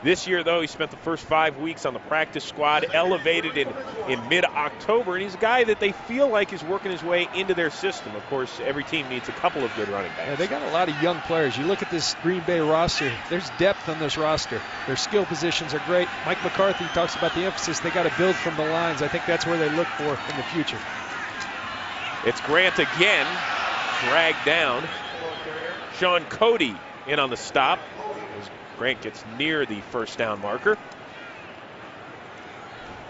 This year, though, he spent the first 5 weeks on the practice squad, elevated in mid-October, and he's a guy that they feel like is working his way into their system. Of course, every team needs a couple of good running backs. Yeah, they got a lot of young players. You look at this Green Bay roster, there's depth on this roster. Their skill positions are great. Mike McCarthy talks about the emphasis they got to build from the lines. I think that's where they look for in the future. It's Grant again, dragged down. Sean Cody in on the stop as Grant gets near the first down marker.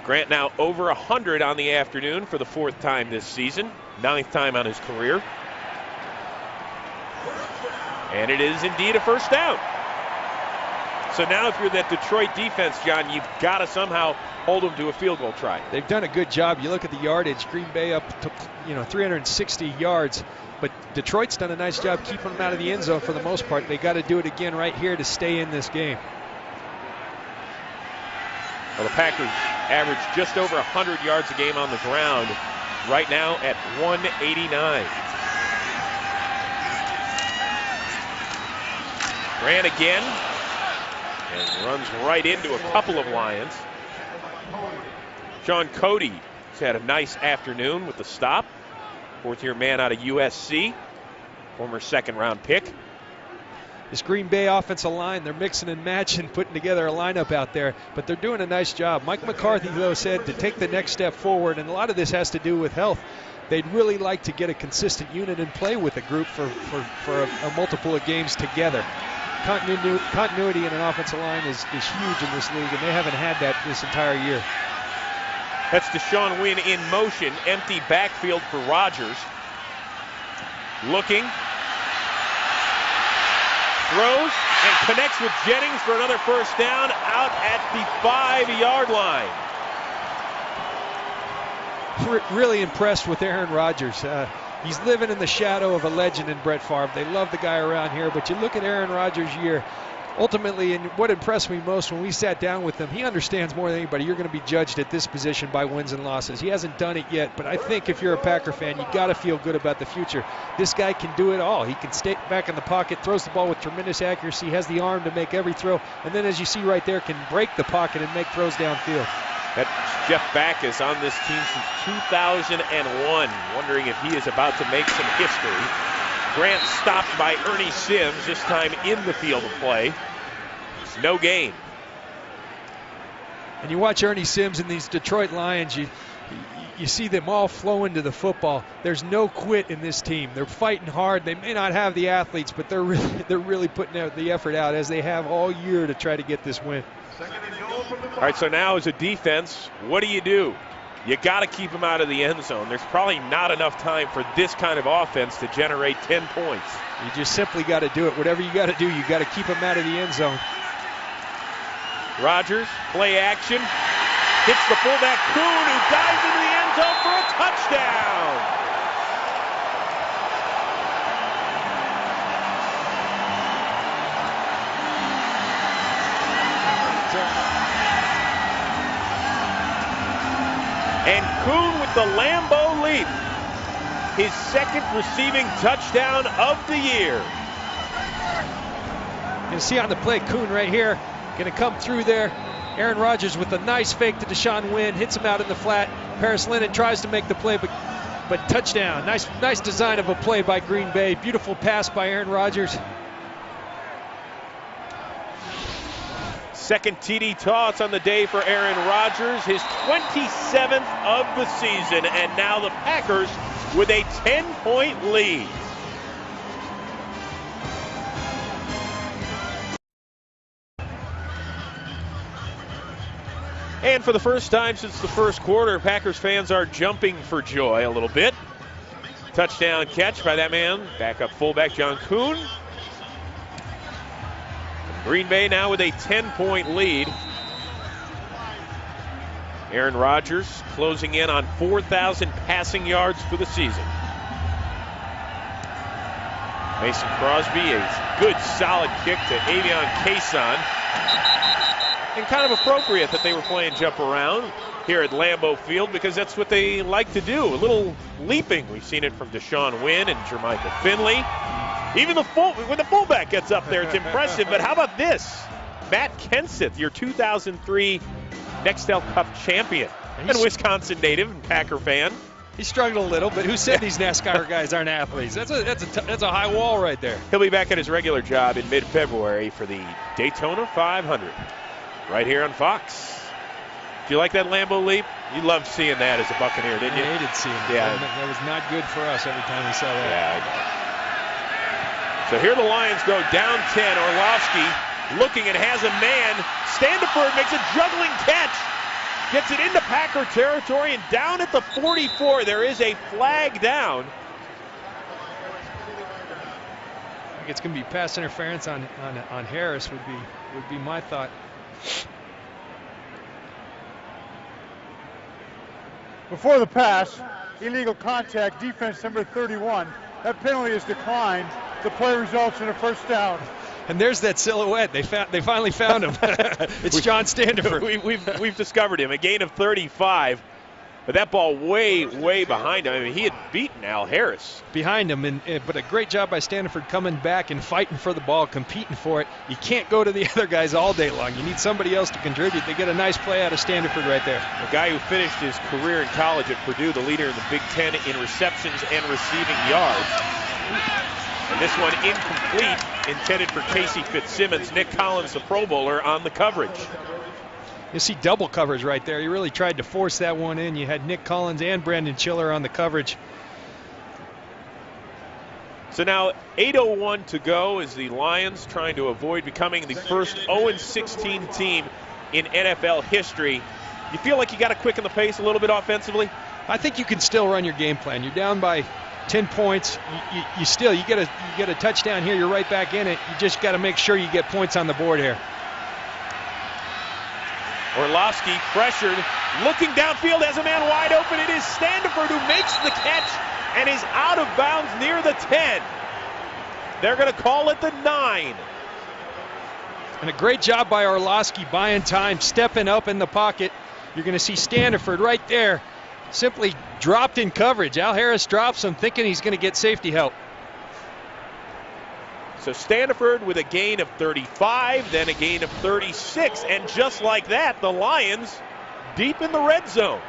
Grant now over 100 on the afternoon for the 4th time this season, 9th time on his career. And it is indeed a first down. So now if you're that Detroit defense, John, you've got to somehow hold them to a field goal try. They've done a good job. You look at the yardage, Green Bay up to 360 yards, but Detroit's done a nice job keeping them out of the end zone for the most part. They got to do it again right here to stay in this game. Well, the Packers average just over 100 yards a game on the ground, right now at 189. Grant again, and runs right into a couple of Lions. Sean Cody has had a nice afternoon with the stop. 4th-year man out of USC, former 2nd-round pick. This Green Bay offensive line, they're mixing and matching, putting together a lineup out there, but they're doing a nice job. Mike McCarthy, though, said to take the next step forward, and a lot of this has to do with health. They'd really like to get a consistent unit and play with a group for a multiple of games together. Continuity in an offensive line is huge in this league, and they haven't had that this entire year. That's Deshaun Wynn in motion. Empty backfield for Rodgers. Looking. Throws and connects with Jennings for another first down out at the 5-yard line. Really impressed with Aaron Rodgers. He's living in the shadow of a legend in Brett Favre. They love the guy around here, but you look at Aaron Rodgers' year. Ultimately, and what impressed me most when we sat down with him, he understands more than anybody you're going to be judged at this position by wins and losses. He hasn't done it yet, but I think if you're a Packer fan, you got to feel good about the future. This guy can do it all. He can stay back in the pocket, throws the ball with tremendous accuracy, has the arm to make every throw, and then as you see right there, can break the pocket and make throws downfield. That's Jeff Backus on this team since 2001, wondering if he is about to make some history. Grant stopped by Ernie Sims, this time in the field of play. No gain. And you watch Ernie Sims and these Detroit Lions, you see them all flow into the football. There's no quit in this team. They're fighting hard. They may not have the athletes, but they're really putting the effort out as they have all year to try to get this win. All right, so now as a defense, what do? You got to keep them out of the end zone. There's probably not enough time for this kind of offense to generate 10 points. You just simply got to do it. Whatever you got to do, you got to keep them out of the end zone. Rodgers, play action, hits the fullback Kuhn, who dives into the end zone for a touchdown. And Kuhn with the Lambeau leap, his 2nd receiving touchdown of the year. You see on the play, Kuhn right here, going to come through there. Aaron Rodgers with a nice fake to Deshaun Wynn, hits him out in the flat. Paris Lennon tries to make the play, but touchdown. Nice design of a play by Green Bay. Beautiful pass by Aaron Rodgers. 2nd TD toss on the day for Aaron Rodgers, his 27th of the season, and now the Packers with a 10-point lead. And for the first time since the first quarter, Packers fans are jumping for joy a little bit. Touchdown catch by that man, backup fullback John Kuhn. Green Bay now with a 10-point lead. Aaron Rodgers closing in on 4,000 passing yards for the season. Mason Crosby, a good solid kick to Avion Cason. And kind of appropriate that they were playing jump around here at Lambeau Field because that's what they like to do. A little leaping. We've seen it from Deshaun Wynn and Jermichael Finley. Even when the fullback gets up there, it's impressive. But how about this? Matt Kenseth, your 2003 Nextel Cup champion and Wisconsin native and Packer fan. He struggled a little, but who said these NASCAR guys aren't athletes? That's a high wall right there. He'll be back at his regular job in mid-February for the Daytona 500 right here on Fox. Do you like that Lambeau leap? You loved seeing that as a Buccaneer, didn't you? I hated seeing it. Yeah. That was not good for us every time we saw that. Yeah, I know. So here the Lions go down 10. Orlovsky looking and has a man. Standiford makes a juggling catch. Gets it into Packer territory and down at the 44. There is a flag down. I think it's going to be pass interference on Harris would be my thought. Before the pass, illegal contact, defense number 31. That penalty is declined. The play results in a first down. And there's that silhouette. They finally found him. It's John Standiford. We've discovered him. A gain of 35. But that ball way behind him. I mean, he had beaten Al Harris. Behind him, but a great job by Standiford coming back and fighting for the ball, competing for it. You can't go to the other guys all day long. You need somebody else to contribute. They get a nice play out of Standiford right there. A guy who finished his career in college at Purdue, the leader in the Big Ten in receptions and receiving yards. And this one incomplete, intended for Casey Fitzsimmons. Nick Collins, the Pro Bowler, on the coverage. You see double coverage right there. He really tried to force that one in. You had Nick Collins and Brandon Chiller on the coverage. So now 8:01 to go as the Lions trying to avoid becoming the first 0-16 team in NFL history. You feel like you got to quicken the pace a little bit offensively? I think you can still run your game plan. You're down by 10 points. You get a touchdown here. You're right back in it. You just got to make sure you get points on the board here. Orlovsky pressured, looking downfield, has a man wide open. It is Standiford who makes the catch and is out of bounds near the 10. They're going to call it the 9. And a great job by Orlovsky buying time, stepping up in the pocket. You're going to see Standiford right there, simply dropped in coverage. Al Harris drops him thinking he's going to get safety help. So Standiford with a gain of 35, then a gain of 36. And just like that, the Lions deep in the red zone.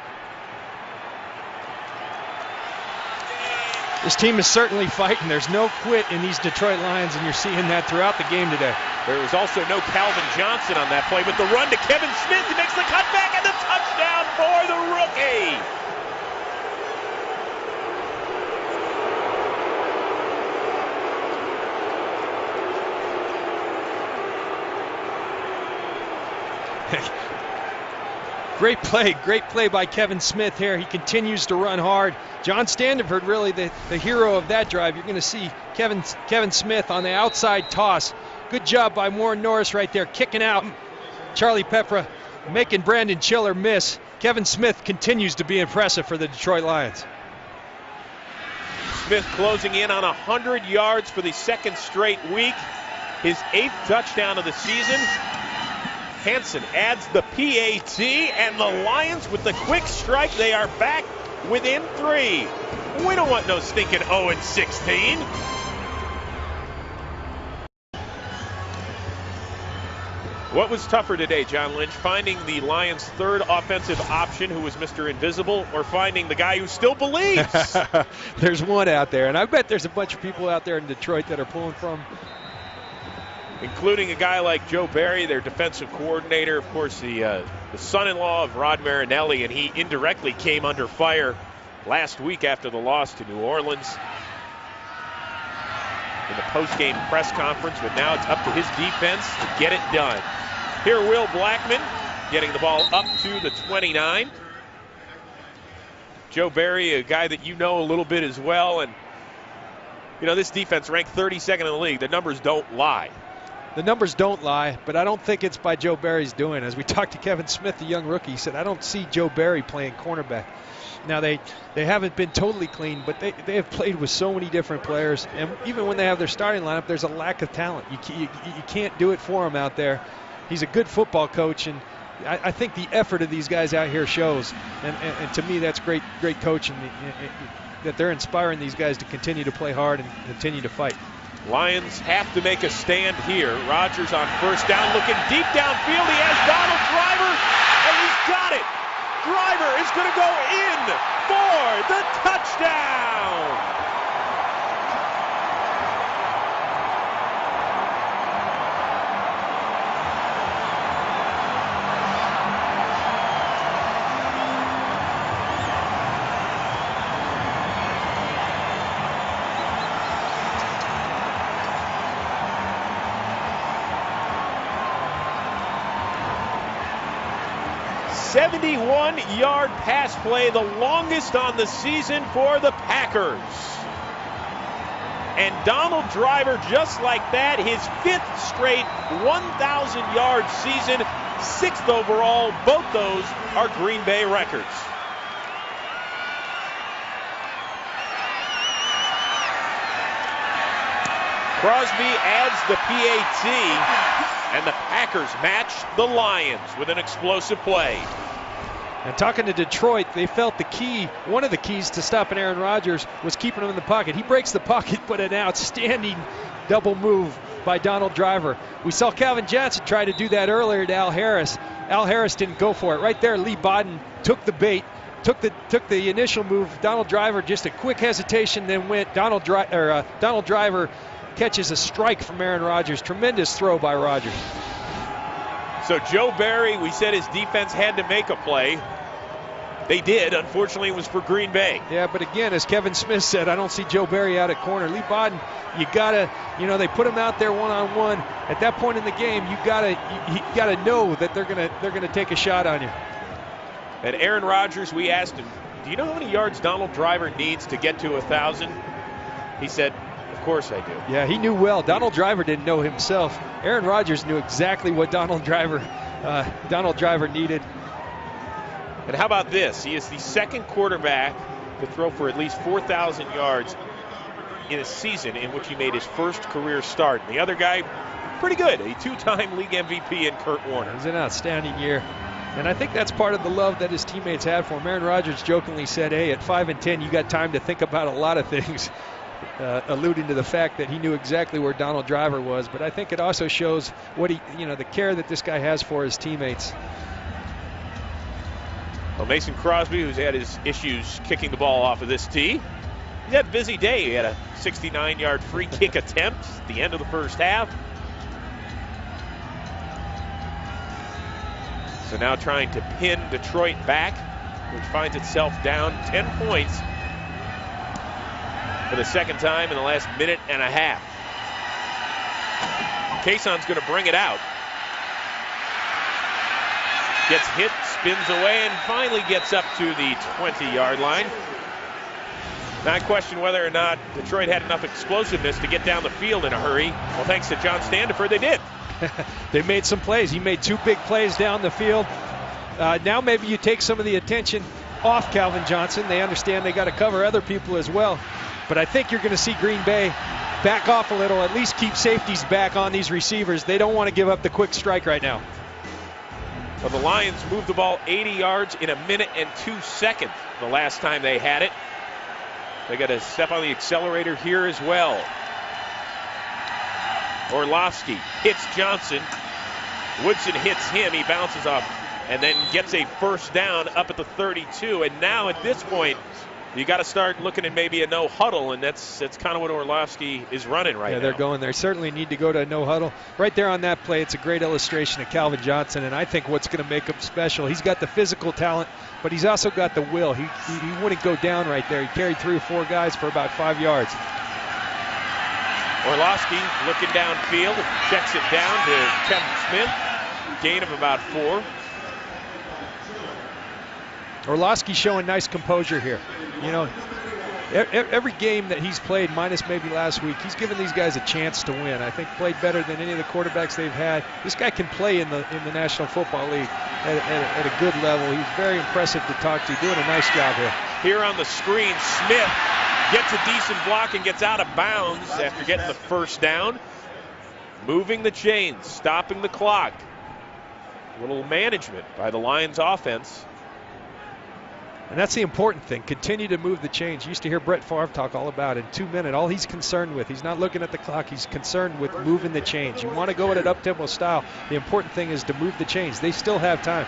This team is certainly fighting. There's no quit in these Detroit Lions, and you're seeing that throughout the game today. There was also no Calvin Johnson on that play, but the run to Kevin Smith, he makes the cutback and the touchdown for the rookie. Great play by Kevin Smith here. He continues to run hard. John Standiford really the hero of that drive. You're going to see Kevin Smith on the outside toss. Good job by Warren Norris right there, kicking out. Charlie Pepra making Brandon Chiller miss. Kevin Smith continues to be impressive for the Detroit Lions. Smith closing in on 100 yards for the second straight week. His 8th touchdown of the season. Hansen adds the PAT, and the Lions with the quick strike, they are back within 3. We don't want no stinking 0-16. What was tougher today, John Lynch? Finding the Lions' third offensive option, who was Mr. Invisible, or finding the guy who still believes? There's one out there, and I bet there's a bunch of people out there in Detroit that are pulling from, including a guy like Joe Barry, their defensive coordinator, of course, the son-in-law of Rod Marinelli, and he indirectly came under fire last week after the loss to New Orleans in the post-game press conference, but now it's up to his defense to get it done. Here, Will Blackman getting the ball up to the 29. Joe Barry, a guy that you know a little bit as well, and you know this defense ranked 32nd in the league. The numbers don't lie. The numbers don't lie, but I don't think it's by Joe Barry's doing. As we talked to Kevin Smith, the young rookie, he said, I don't see Joe Barry playing cornerback. Now, they haven't been totally clean, but they have played with so many different players. And even when they have their starting lineup, there's a lack of talent. You can't do it for him out there. He's a good football coach, and I think the effort of these guys out here shows. And to me, that's great coaching, that they're inspiring these guys to continue to play hard and continue to fight. Lions have to make a stand here. Rodgers on first down, looking deep downfield. He has Donald Driver, and he's got it. Driver is going to go in for the touchdown. 71-yard pass play, the longest on the season for the Packers. And Donald Driver, just like that, his 5th straight 1,000-yard season, 6th overall. Both those are Green Bay records. Crosby adds the PAT. And the Packers match the Lions with an explosive play. And talking to Detroit, they felt the key, one of the keys to stopping Aaron Rodgers was keeping him in the pocket. He breaks the pocket, but an outstanding double move by Donald Driver. We saw Calvin Johnson try to do that earlier to Al Harris. Al Harris didn't go for it. Right there, Lee Bodden took the bait, took the initial move. Donald Driver, just a quick hesitation, then went. Donald Driver catches a strike from Aaron Rodgers. Tremendous throw by Rodgers. So Joe Barry, we said his defense had to make a play. They did. Unfortunately, it was for Green Bay. Yeah, but again, as Kevin Smith said, I don't see Joe Barry out at corner. Lee Bodden, they put him out there one-on-one. At that point in the game, you gotta know that they're gonna take a shot on you. And Aaron Rodgers, we asked him, do you know how many yards Donald Driver needs to get to 1,000? He said, of course I do. Yeah, he knew well. Donald Driver didn't know himself. Aaron Rodgers knew exactly what Donald Driver needed. And how about this? He is the second quarterback to throw for at least 4,000 yards in a season in which he made his first career start. And the other guy, pretty good, a 2-time league MVP in Kurt Warner. It was an outstanding year. And I think that's part of the love that his teammates had for him. Aaron Rodgers jokingly said, hey, at 5 and 10, you got time to think about a lot of things. Alluding to the fact that he knew exactly where Donald Driver was, but I think it also shows what the care that this guy has for his teammates. Well, Mason Crosby, who's had his issues kicking the ball off of this tee, he's had a busy day. He had a 69-yard free kick attempt at the end of the first half. So now trying to pin Detroit back, which finds itself down 10 points. For the second time in the last minute and a half. Kayson's going to bring it out. Gets hit, spins away, and finally gets up to the 20-yard line. Now I question whether or not Detroit had enough explosiveness to get down the field in a hurry. Well, thanks to John Standifer, they did. They made some plays. He made 2 big plays down the field. Now maybe you take some of the attention off Calvin Johnson. They understand they got to cover other people as well. But I think you're going to see Green Bay back off a little, at least keep safeties back on these receivers. They don't want to give up the quick strike right now. Well, the Lions moved the ball 80 yards in 1 minute and 2 seconds the last time they had it. They got to step on the accelerator here as well. Orlovsky hits Johnson. Woodson hits him. He bounces off and then gets a first down up at the 32. And now at this point, you got to start looking at maybe a no huddle, and that's kind of what Orlovsky is running right now. Yeah, they're going there. Certainly need to go to a no huddle. Right there on that play, it's a great illustration of Calvin Johnson, and I think what's going to make him special. He's got the physical talent, but he's also got the will. He wouldn't go down right there. He carried 3 or 4 guys for about 5 yards. Orlovsky looking downfield, checks it down to Kevin Smith. Gain of about 4. Orlovsky showing nice composure here. Every game that he's played, minus maybe last week, he's given these guys a chance to win. I think played better than any of the quarterbacks they've had. This guy can play in the National Football League at a good level. He's very impressive to talk to. Doing a nice job here. Here on the screen, Smith gets a decent block and gets out of bounds after getting the first down. Moving the chains, stopping the clock. A little management by the Lions offense. And that's the important thing. Continue to move the chains. You used to hear Brett Favre talk all about it. In 2 minutes, all he's concerned with, he's not looking at the clock, he's concerned with moving the chains. You want to go at an up-tempo style. The important thing is to move the chains. They still have time.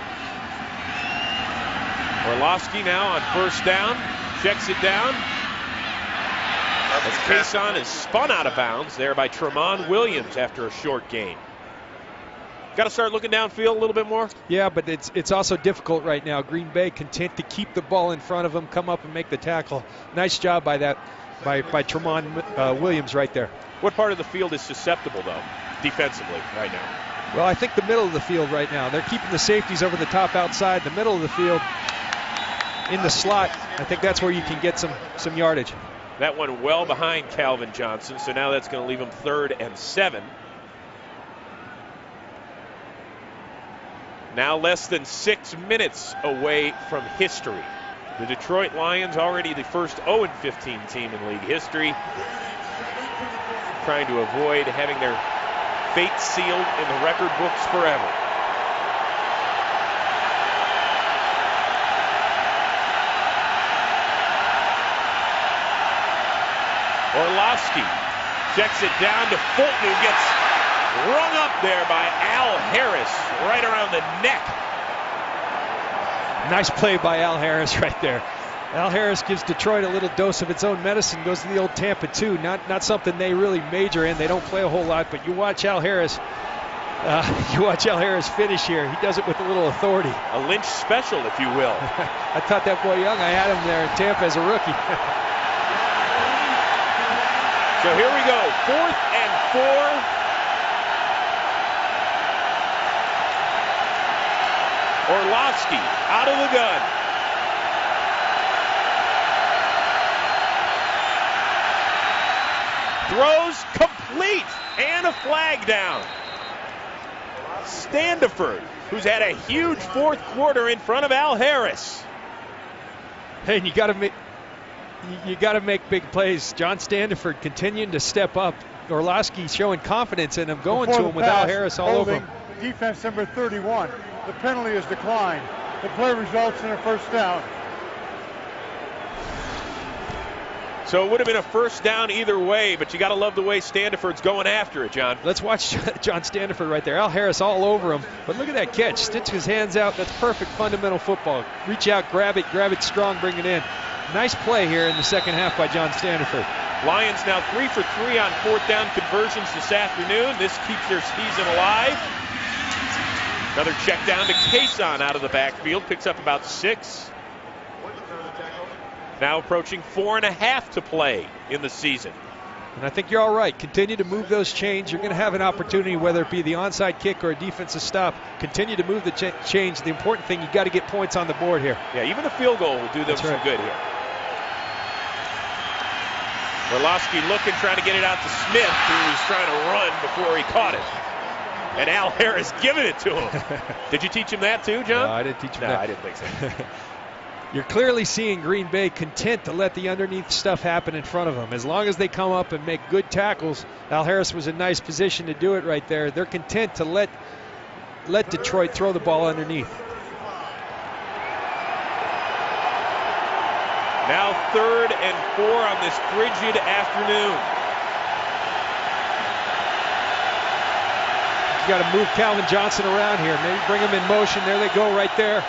Orlovsky now on first down. Checks it down. As Kayson is spun out of bounds there by Tramon Williams after a short gain. Got to start looking downfield a little bit more. Yeah, but it's also difficult right now. Green Bay content to keep the ball in front of them, come up and make the tackle. Nice job by Tramon Williams right there. What part of the field is susceptible, though, defensively right now? Well, I think the middle of the field right now. They're keeping the safeties over the top outside. The middle of the field in the slot. I think that's where you can get some yardage. That one well behind Calvin Johnson, so now that's going to leave him 3rd and 7. Now less than 6 minutes away from history. The Detroit Lions, already the first 0-15 team in league history, trying to avoid having their fate sealed in the record books forever. Orlovsky checks it down to Fulton, who gets rung up there by Al Harris right around the neck. Nice play by Al Harris right there. Al Harris gives Detroit a little dose of its own medicine, goes to the old Tampa 2. Not something they really major in. They don't play a whole lot, but you watch Al Harris. Finish here. He does it with a little authority. A Lynch special, if you will. I taught that boy young. I had him there in Tampa as a rookie. So here we go, 4th and 4. Orlovsky out of the gun. Throws complete and a flag down. Standiford, who's had a huge 4th quarter in front of Al Harris. Hey, and you got to make big plays. John Standiford continuing to step up. Orlovsky showing confidence in him, going to him with Al Harris all over him. Defense number 31. The penalty is declined. The play results in a first down. So it would have been a first down either way, but you got to love the way Standiford's going after it, John. Let's watch John Standiford right there. Al Harris all over him. But look at that catch. Sticks his hands out. That's perfect fundamental football. Reach out, grab it strong, bring it in. Nice play here in the second half by John Standiford. Lions now 3 for 3 on 4th down conversions this afternoon. This keeps their season alive. Another check down to Cason out of the backfield. Picks up about 6. Now approaching 4.5 to play in the season. And I think you're all right. Continue to move those chains. You're going to have an opportunity, whether it be the onside kick or a defensive stop. Continue to move the chains. The important thing, you got to get points on the board here. Yeah, even a field goal will do them some good here. Orlovsky looking, trying to get it out to Smith, who was trying to run before he caught it. And Al Harris giving it to him. Did you teach him that too, John? No, I didn't teach him that. No, I didn't think so. You're clearly seeing Green Bay content to let the underneath stuff happen in front of them. As long as they come up and make good tackles, Al Harris was in a nice position to do it right there. They're content to let Detroit throw the ball underneath. Now 3rd and 4 on this frigid afternoon. You got to move Calvin Johnson around here. Maybe bring him in motion. There they go right there.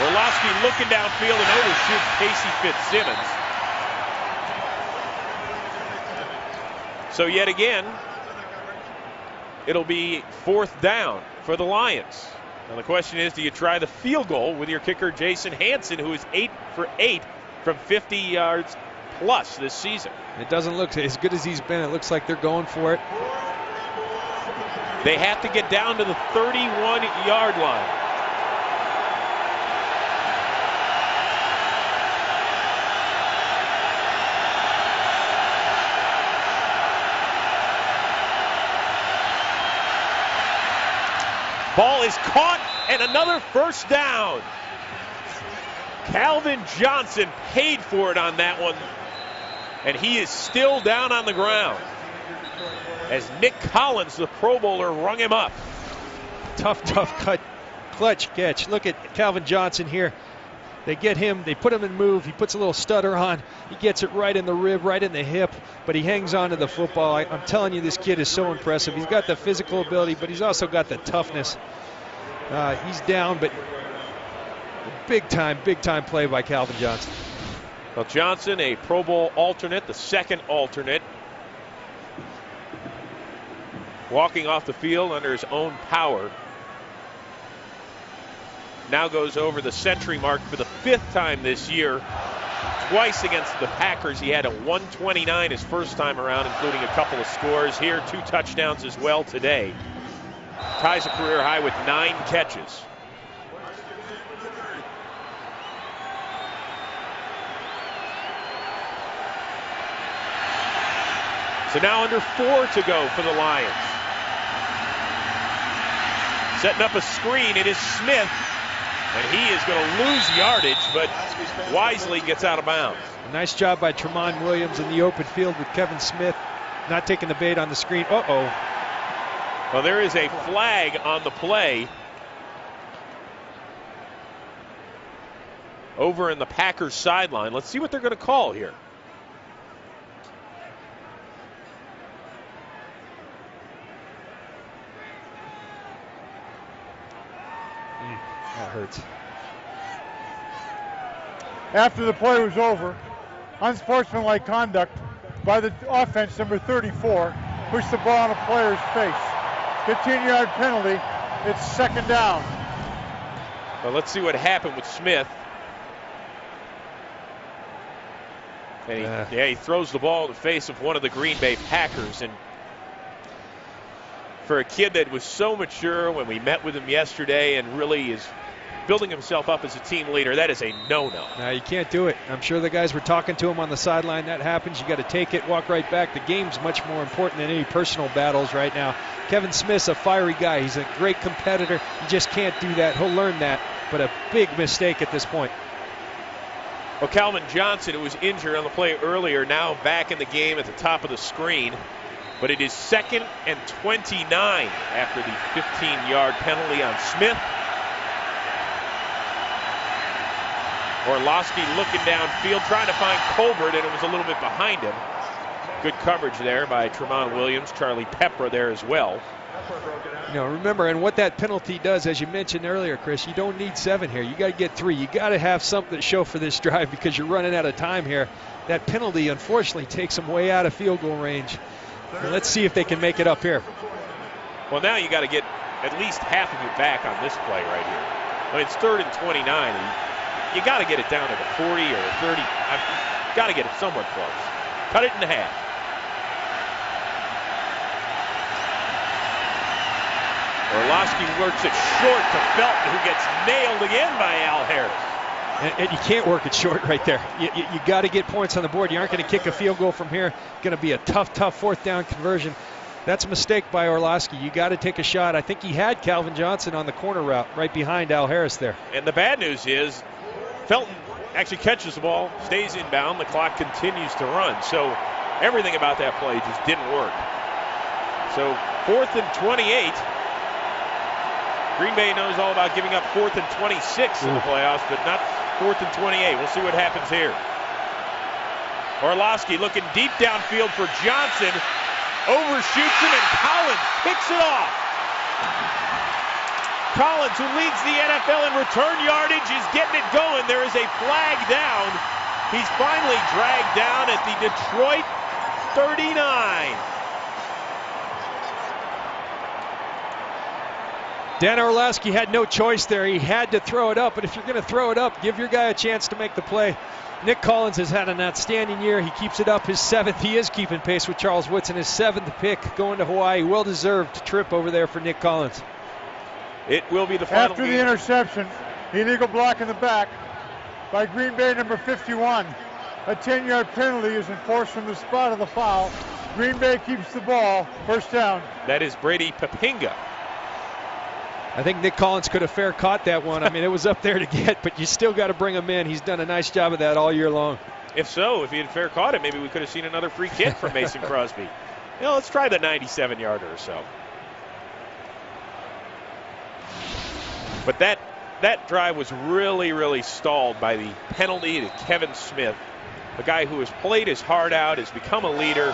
Orlovsky looking downfield and overshoots Casey Fitzsimmons. So yet again, it'll be 4th down for the Lions. Now the question is, do you try the field goal with your kicker Jason Hansen, who is 8 for 8 from 50 yards plus this season? It doesn't look as good as he's been. It looks like they're going for it. They have to get down to the 31-yard line. Ball is caught and another first down. Calvin Johnson paid for it on that one, and he is still down on the ground as Nick Collins, the Pro Bowler, rung him up. Tough cut, clutch catch. Look at Calvin Johnson here. They get him, they put him in move. He puts a little stutter on. He gets it right in the rib, right in the hip, but he hangs on to the football. I'm telling you, this kid is so impressive. He's got the physical ability, but he's also got the toughness. He's down, but big time play by Calvin Johnson. Well, Johnson, a Pro Bowl alternate, the second alternate, walking off the field under his own power. Now goes over the century mark for the 5th time this year. Twice against the Packers, he had a 129 his first time around, including a couple of scores. Here, 2 touchdowns as well today. Ties a career high with 9 catches. So now under 4 to go for the Lions. Setting up a screen, it is Smith. And he is going to lose yardage, but wisely gets out of bounds. A nice job by Tramon Williams in the open field with Kevin Smith not taking the bait on the screen. Uh-oh. Well, there is a flag on the play over in the Packers sideline. Let's see what they're going to call here. That hurts. After the play was over, unsportsmanlike conduct by the offense, number 34, pushed the ball on a player's face. 15-yard penalty. It's 2nd down. Well, let's see what happened with Smith. And he throws the ball in the face of one of the Green Bay Packers. And for a kid that was so mature when we met with him yesterday and really is building himself up as a team leader, that is a no-no. No, you can't do it. I'm sure the guys were talking to him on the sideline. That happens. You got to take it, walk right back. The game's much more important than any personal battles right now. Kevin Smith's a fiery guy. He's a great competitor. You just can't do that. He'll learn that. But a big mistake at this point. Well, Calvin Johnson, who was injured on the play earlier, now back in the game at the top of the screen. But it is 2nd and 29 after the 15-yard penalty on Smith. Orlowski looking downfield, trying to find Colbert, and it was a little bit behind him. Good coverage there by Tramon Williams, Charlie Pepra there as well. Remember, and what that penalty does, as you mentioned earlier, Chris, you don't need 7 here. You got to get 3. You got to have something to show for this drive because you're running out of time here. That penalty, unfortunately, takes them way out of field goal range. And let's see if they can make it up here. Well, now you got to get at least half of it back on this play right here. I mean, it's 3rd and 29. You got to get it down to the 40 or the 30. Got to get it somewhere close. Cut it in half. Orlowski works it short to Felton, who gets nailed again by Al Harris. And you can't work it short right there. You got to get points on the board. You aren't going to kick a field goal from here. Going to be a tough 4th down conversion. That's a mistake by Orlowski. You got to take a shot. I think he had Calvin Johnson on the corner route right behind Al Harris there. And the bad news is Felton actually catches the ball, stays inbound, the clock continues to run. So everything about that play just didn't work. So 4th and 28. Green Bay knows all about giving up 4th and 26 in the playoffs, but not 4th and 28. We'll see what happens here. Orlowski looking deep downfield for Johnson. Overshoots him, and Collins picks it off. Collins, who leads the NFL in return yardage, is getting it going. There is a flag down. He's finally dragged down at the Detroit 39. Dan Orlowski had no choice there. He had to throw it up, but if you're going to throw it up, give your guy a chance to make the play. Nick Collins has had an outstanding year. He keeps it up, his 7th. He is keeping pace with Charles Woodson, his 7th pick going to Hawaii. Well-deserved trip over there for Nick Collins. It will be the final After game. the interception, the illegal block in the back by Green Bay number 51. A 10-yard penalty is enforced from the spot of the foul. Green Bay keeps the ball. 1st down. That is Brady Papinga. I think Nick Collins could have fair caught that one. I mean, it was up there to get, but you still got to bring him in. He's done a nice job of that all year long. If so, if he had fair caught it, maybe we could have seen another free kick from Mason Crosby. Let's try the 97-yarder or so. But that drive was really, really stalled by the penalty to Kevin Smith, a guy who has played his heart out, has become a leader.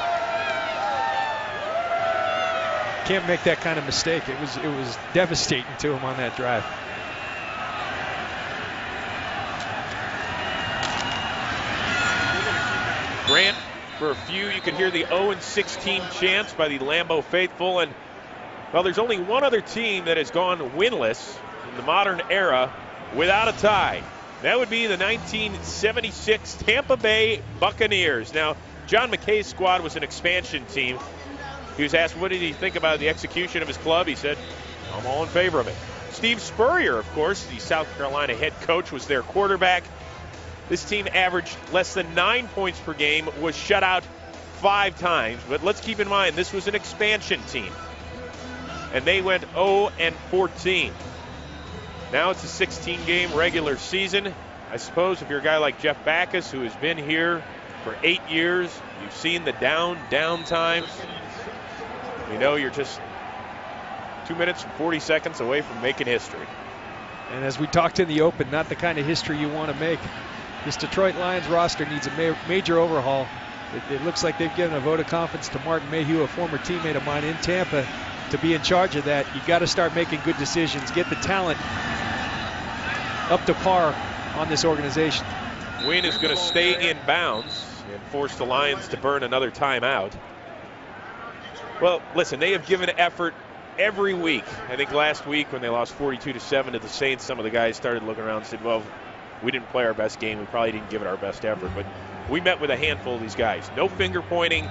Can't make that kind of mistake. It was devastating to him on that drive. Grant, for a few, you could hear the 0-16 chants by the Lambeau faithful. And, well, there's only one other team that has gone winless in the modern era without a tie. That would be the 1976 Tampa Bay Buccaneers. Now, John McKay's squad was an expansion team. He was asked what did he think about the execution of his club. He said, I'm all in favor of it. Steve Spurrier, of course, the South Carolina head coach, was their quarterback. This team averaged less than 9 points per game, was shut out 5 times. But let's keep in mind, this was an expansion team. And they went 0-14. Now it's a 16-game regular season. I suppose if you're a guy like Jeff Backus, who has been here for 8 years, you've seen the down times. You know you're just 2 minutes and 40 seconds away from making history. And as we talked in the open, not the kind of history you want to make. This Detroit Lions roster needs a major overhaul. It looks like they've given a vote of confidence to Martin Mayhew, a former teammate of mine in Tampa, to be in charge of that. You got to start making good decisions, get the talent up to par on this organization. Wynn is going to stay in bounds and force the Lions to burn another timeout. Well, listen, they have given effort every week. I think last week when they lost 42-7 to the Saints, some of the guys started looking around and said, well, we didn't play our best game. We probably didn't give it our best effort. But we met with a handful of these guys. No finger pointing.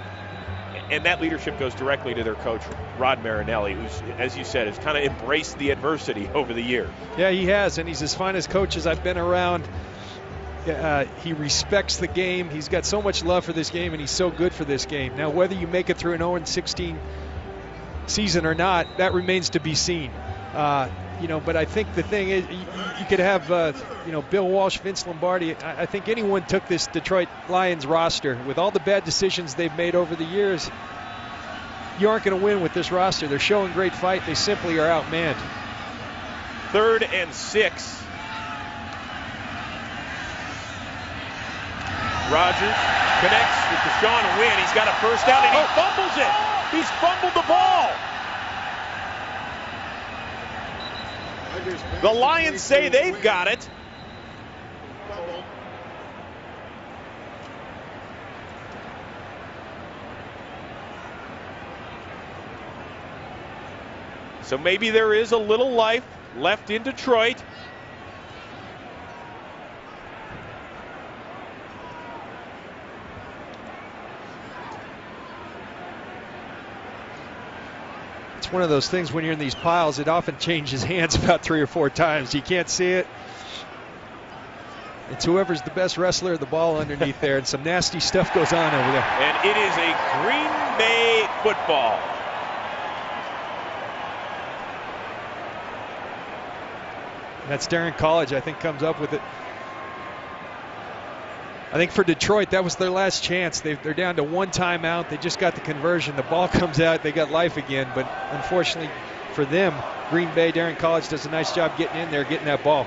And that leadership goes directly to their coach, Rod Marinelli, who's, as you said, has kind of embraced the adversity over the years. Yeah, he has, and he's as fine as coaches I've been around. He respects the game. He's got so much love for this game, and he's so good for this game. Now, whether you make it through an 0-16 season or not, that remains to be seen. But I think the thing is, you could have, Bill Walsh, Vince Lombardi. I think anyone took this Detroit Lions roster with all the bad decisions they've made over the years. You aren't going to win with this roster. They're showing great fight. They simply are outmanned. 3rd and 6. Rodgers connects with Deshaun Wynn. He's got a first down and he fumbles it. He's fumbled the ball. The Lions say they've got it. So maybe there is a little life left in Detroit. It's one of those things when you're in these piles, it often changes hands about 3 or 4 times. You can't see it. It's whoever's the best wrestler of the ball underneath there, and some nasty stuff goes on over there. And it is a Green Bay football. That's Darren College, I think, comes up with it. I think for Detroit, that was their last chance. They're down to 1 timeout. They just got the conversion. The ball comes out. They got life again. But unfortunately for them, Green Bay, Darren College does a nice job getting in there, getting that ball.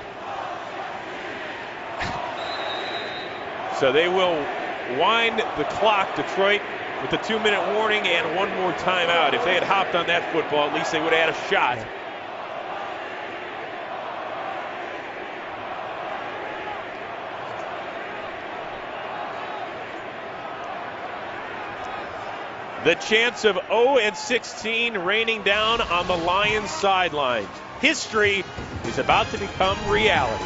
So they will wind the clock, Detroit, with a 2-minute warning and 1 more timeout. If they had hopped on that football, at least they would have had a shot. Yeah. The chance of 0-16 raining down on the Lions sidelines. History is about to become reality.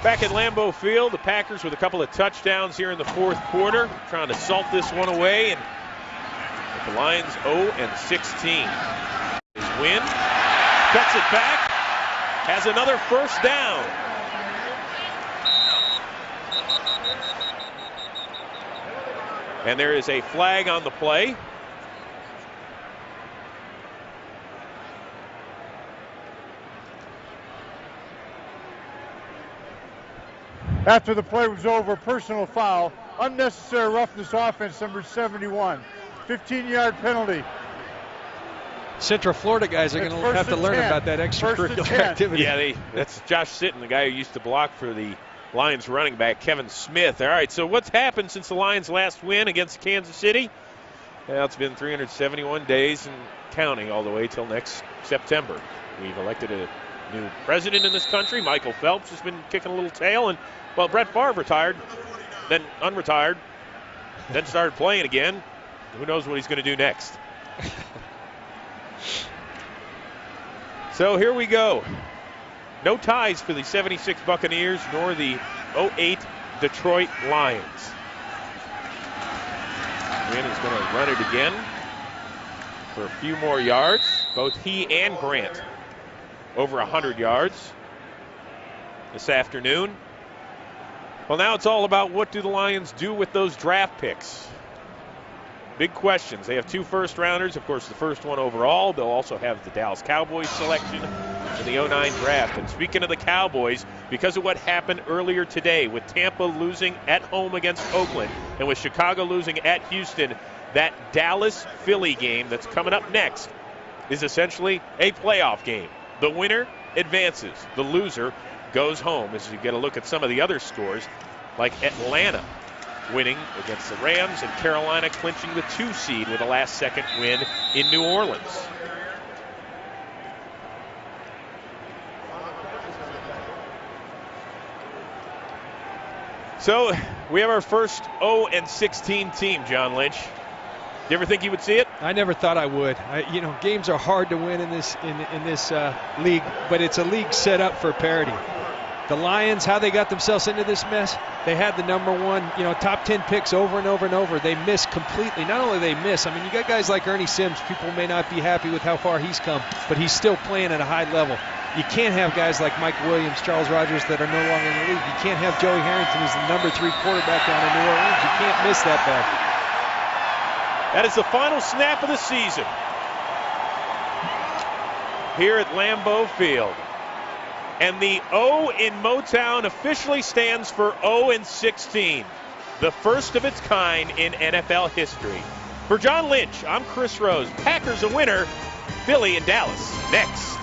Back at Lambeau Field, the Packers with a couple of touchdowns here in the 4th quarter, trying to salt this one away, and with the Lions 0-16. His win, cuts it back, has another first down. And there is a flag on the play. After the play was over, personal foul, unnecessary roughness offense, number 71. 15-yard penalty. Central Florida guys are going to have to learn about that extracurricular activity. Yeah, that's Josh Sitton, the guy who used to block for the Lions running back, Kevin Smith. All right, so what's happened since the Lions' last win against Kansas City? Well, it's been 371 days and counting all the way till next September. We've elected a new president in this country. Michael Phelps has been kicking a little tail. And, well, Brett Favre retired, then unretired, then started playing again. Who knows what he's going to do next? So here we go. No ties for the 76 Buccaneers nor the 08 Detroit Lions. Grant is going to run it again for a few more yards. Both he and Grant over 100 yards this afternoon. Well, now it's all about what do the Lions do with those draft picks. Big questions. They have 2 first-rounders. Of course, the first one overall. They'll also have the Dallas Cowboys selection in the 09 draft. And speaking of the Cowboys, because of what happened earlier today with Tampa losing at home against Oakland and with Chicago losing at Houston, that Dallas-Philly game that's coming up next is essentially a playoff game. The winner advances. The loser goes home. As you get a look at some of the other scores, like Atlanta winning against the Rams and Carolina clinching the 2 seed with a last-second win in New Orleans. So we have our first 0-16 team, John Lynch. Do you ever think you would see it? I never thought I would. Games are hard to win in this league, but it's a league set up for parity. The Lions, how they got themselves into this mess, they had the number 1, top 10 picks over and over and over. They miss completely. Not only they miss, you got guys like Ernie Sims. People may not be happy with how far he's come, but he's still playing at a high level. You can't have guys like Mike Williams, Charles Rogers that are no longer in the league. You can't have Joey Harrington, who's the number 3 quarterback down in New Orleans. You can't miss that bad. That is the final snap of the season here at Lambeau Field. And the O in Motown officially stands for 0-16, the first of its kind in NFL history. For John Lynch, I'm Chris Rose. Packers a winner, Philly and Dallas next.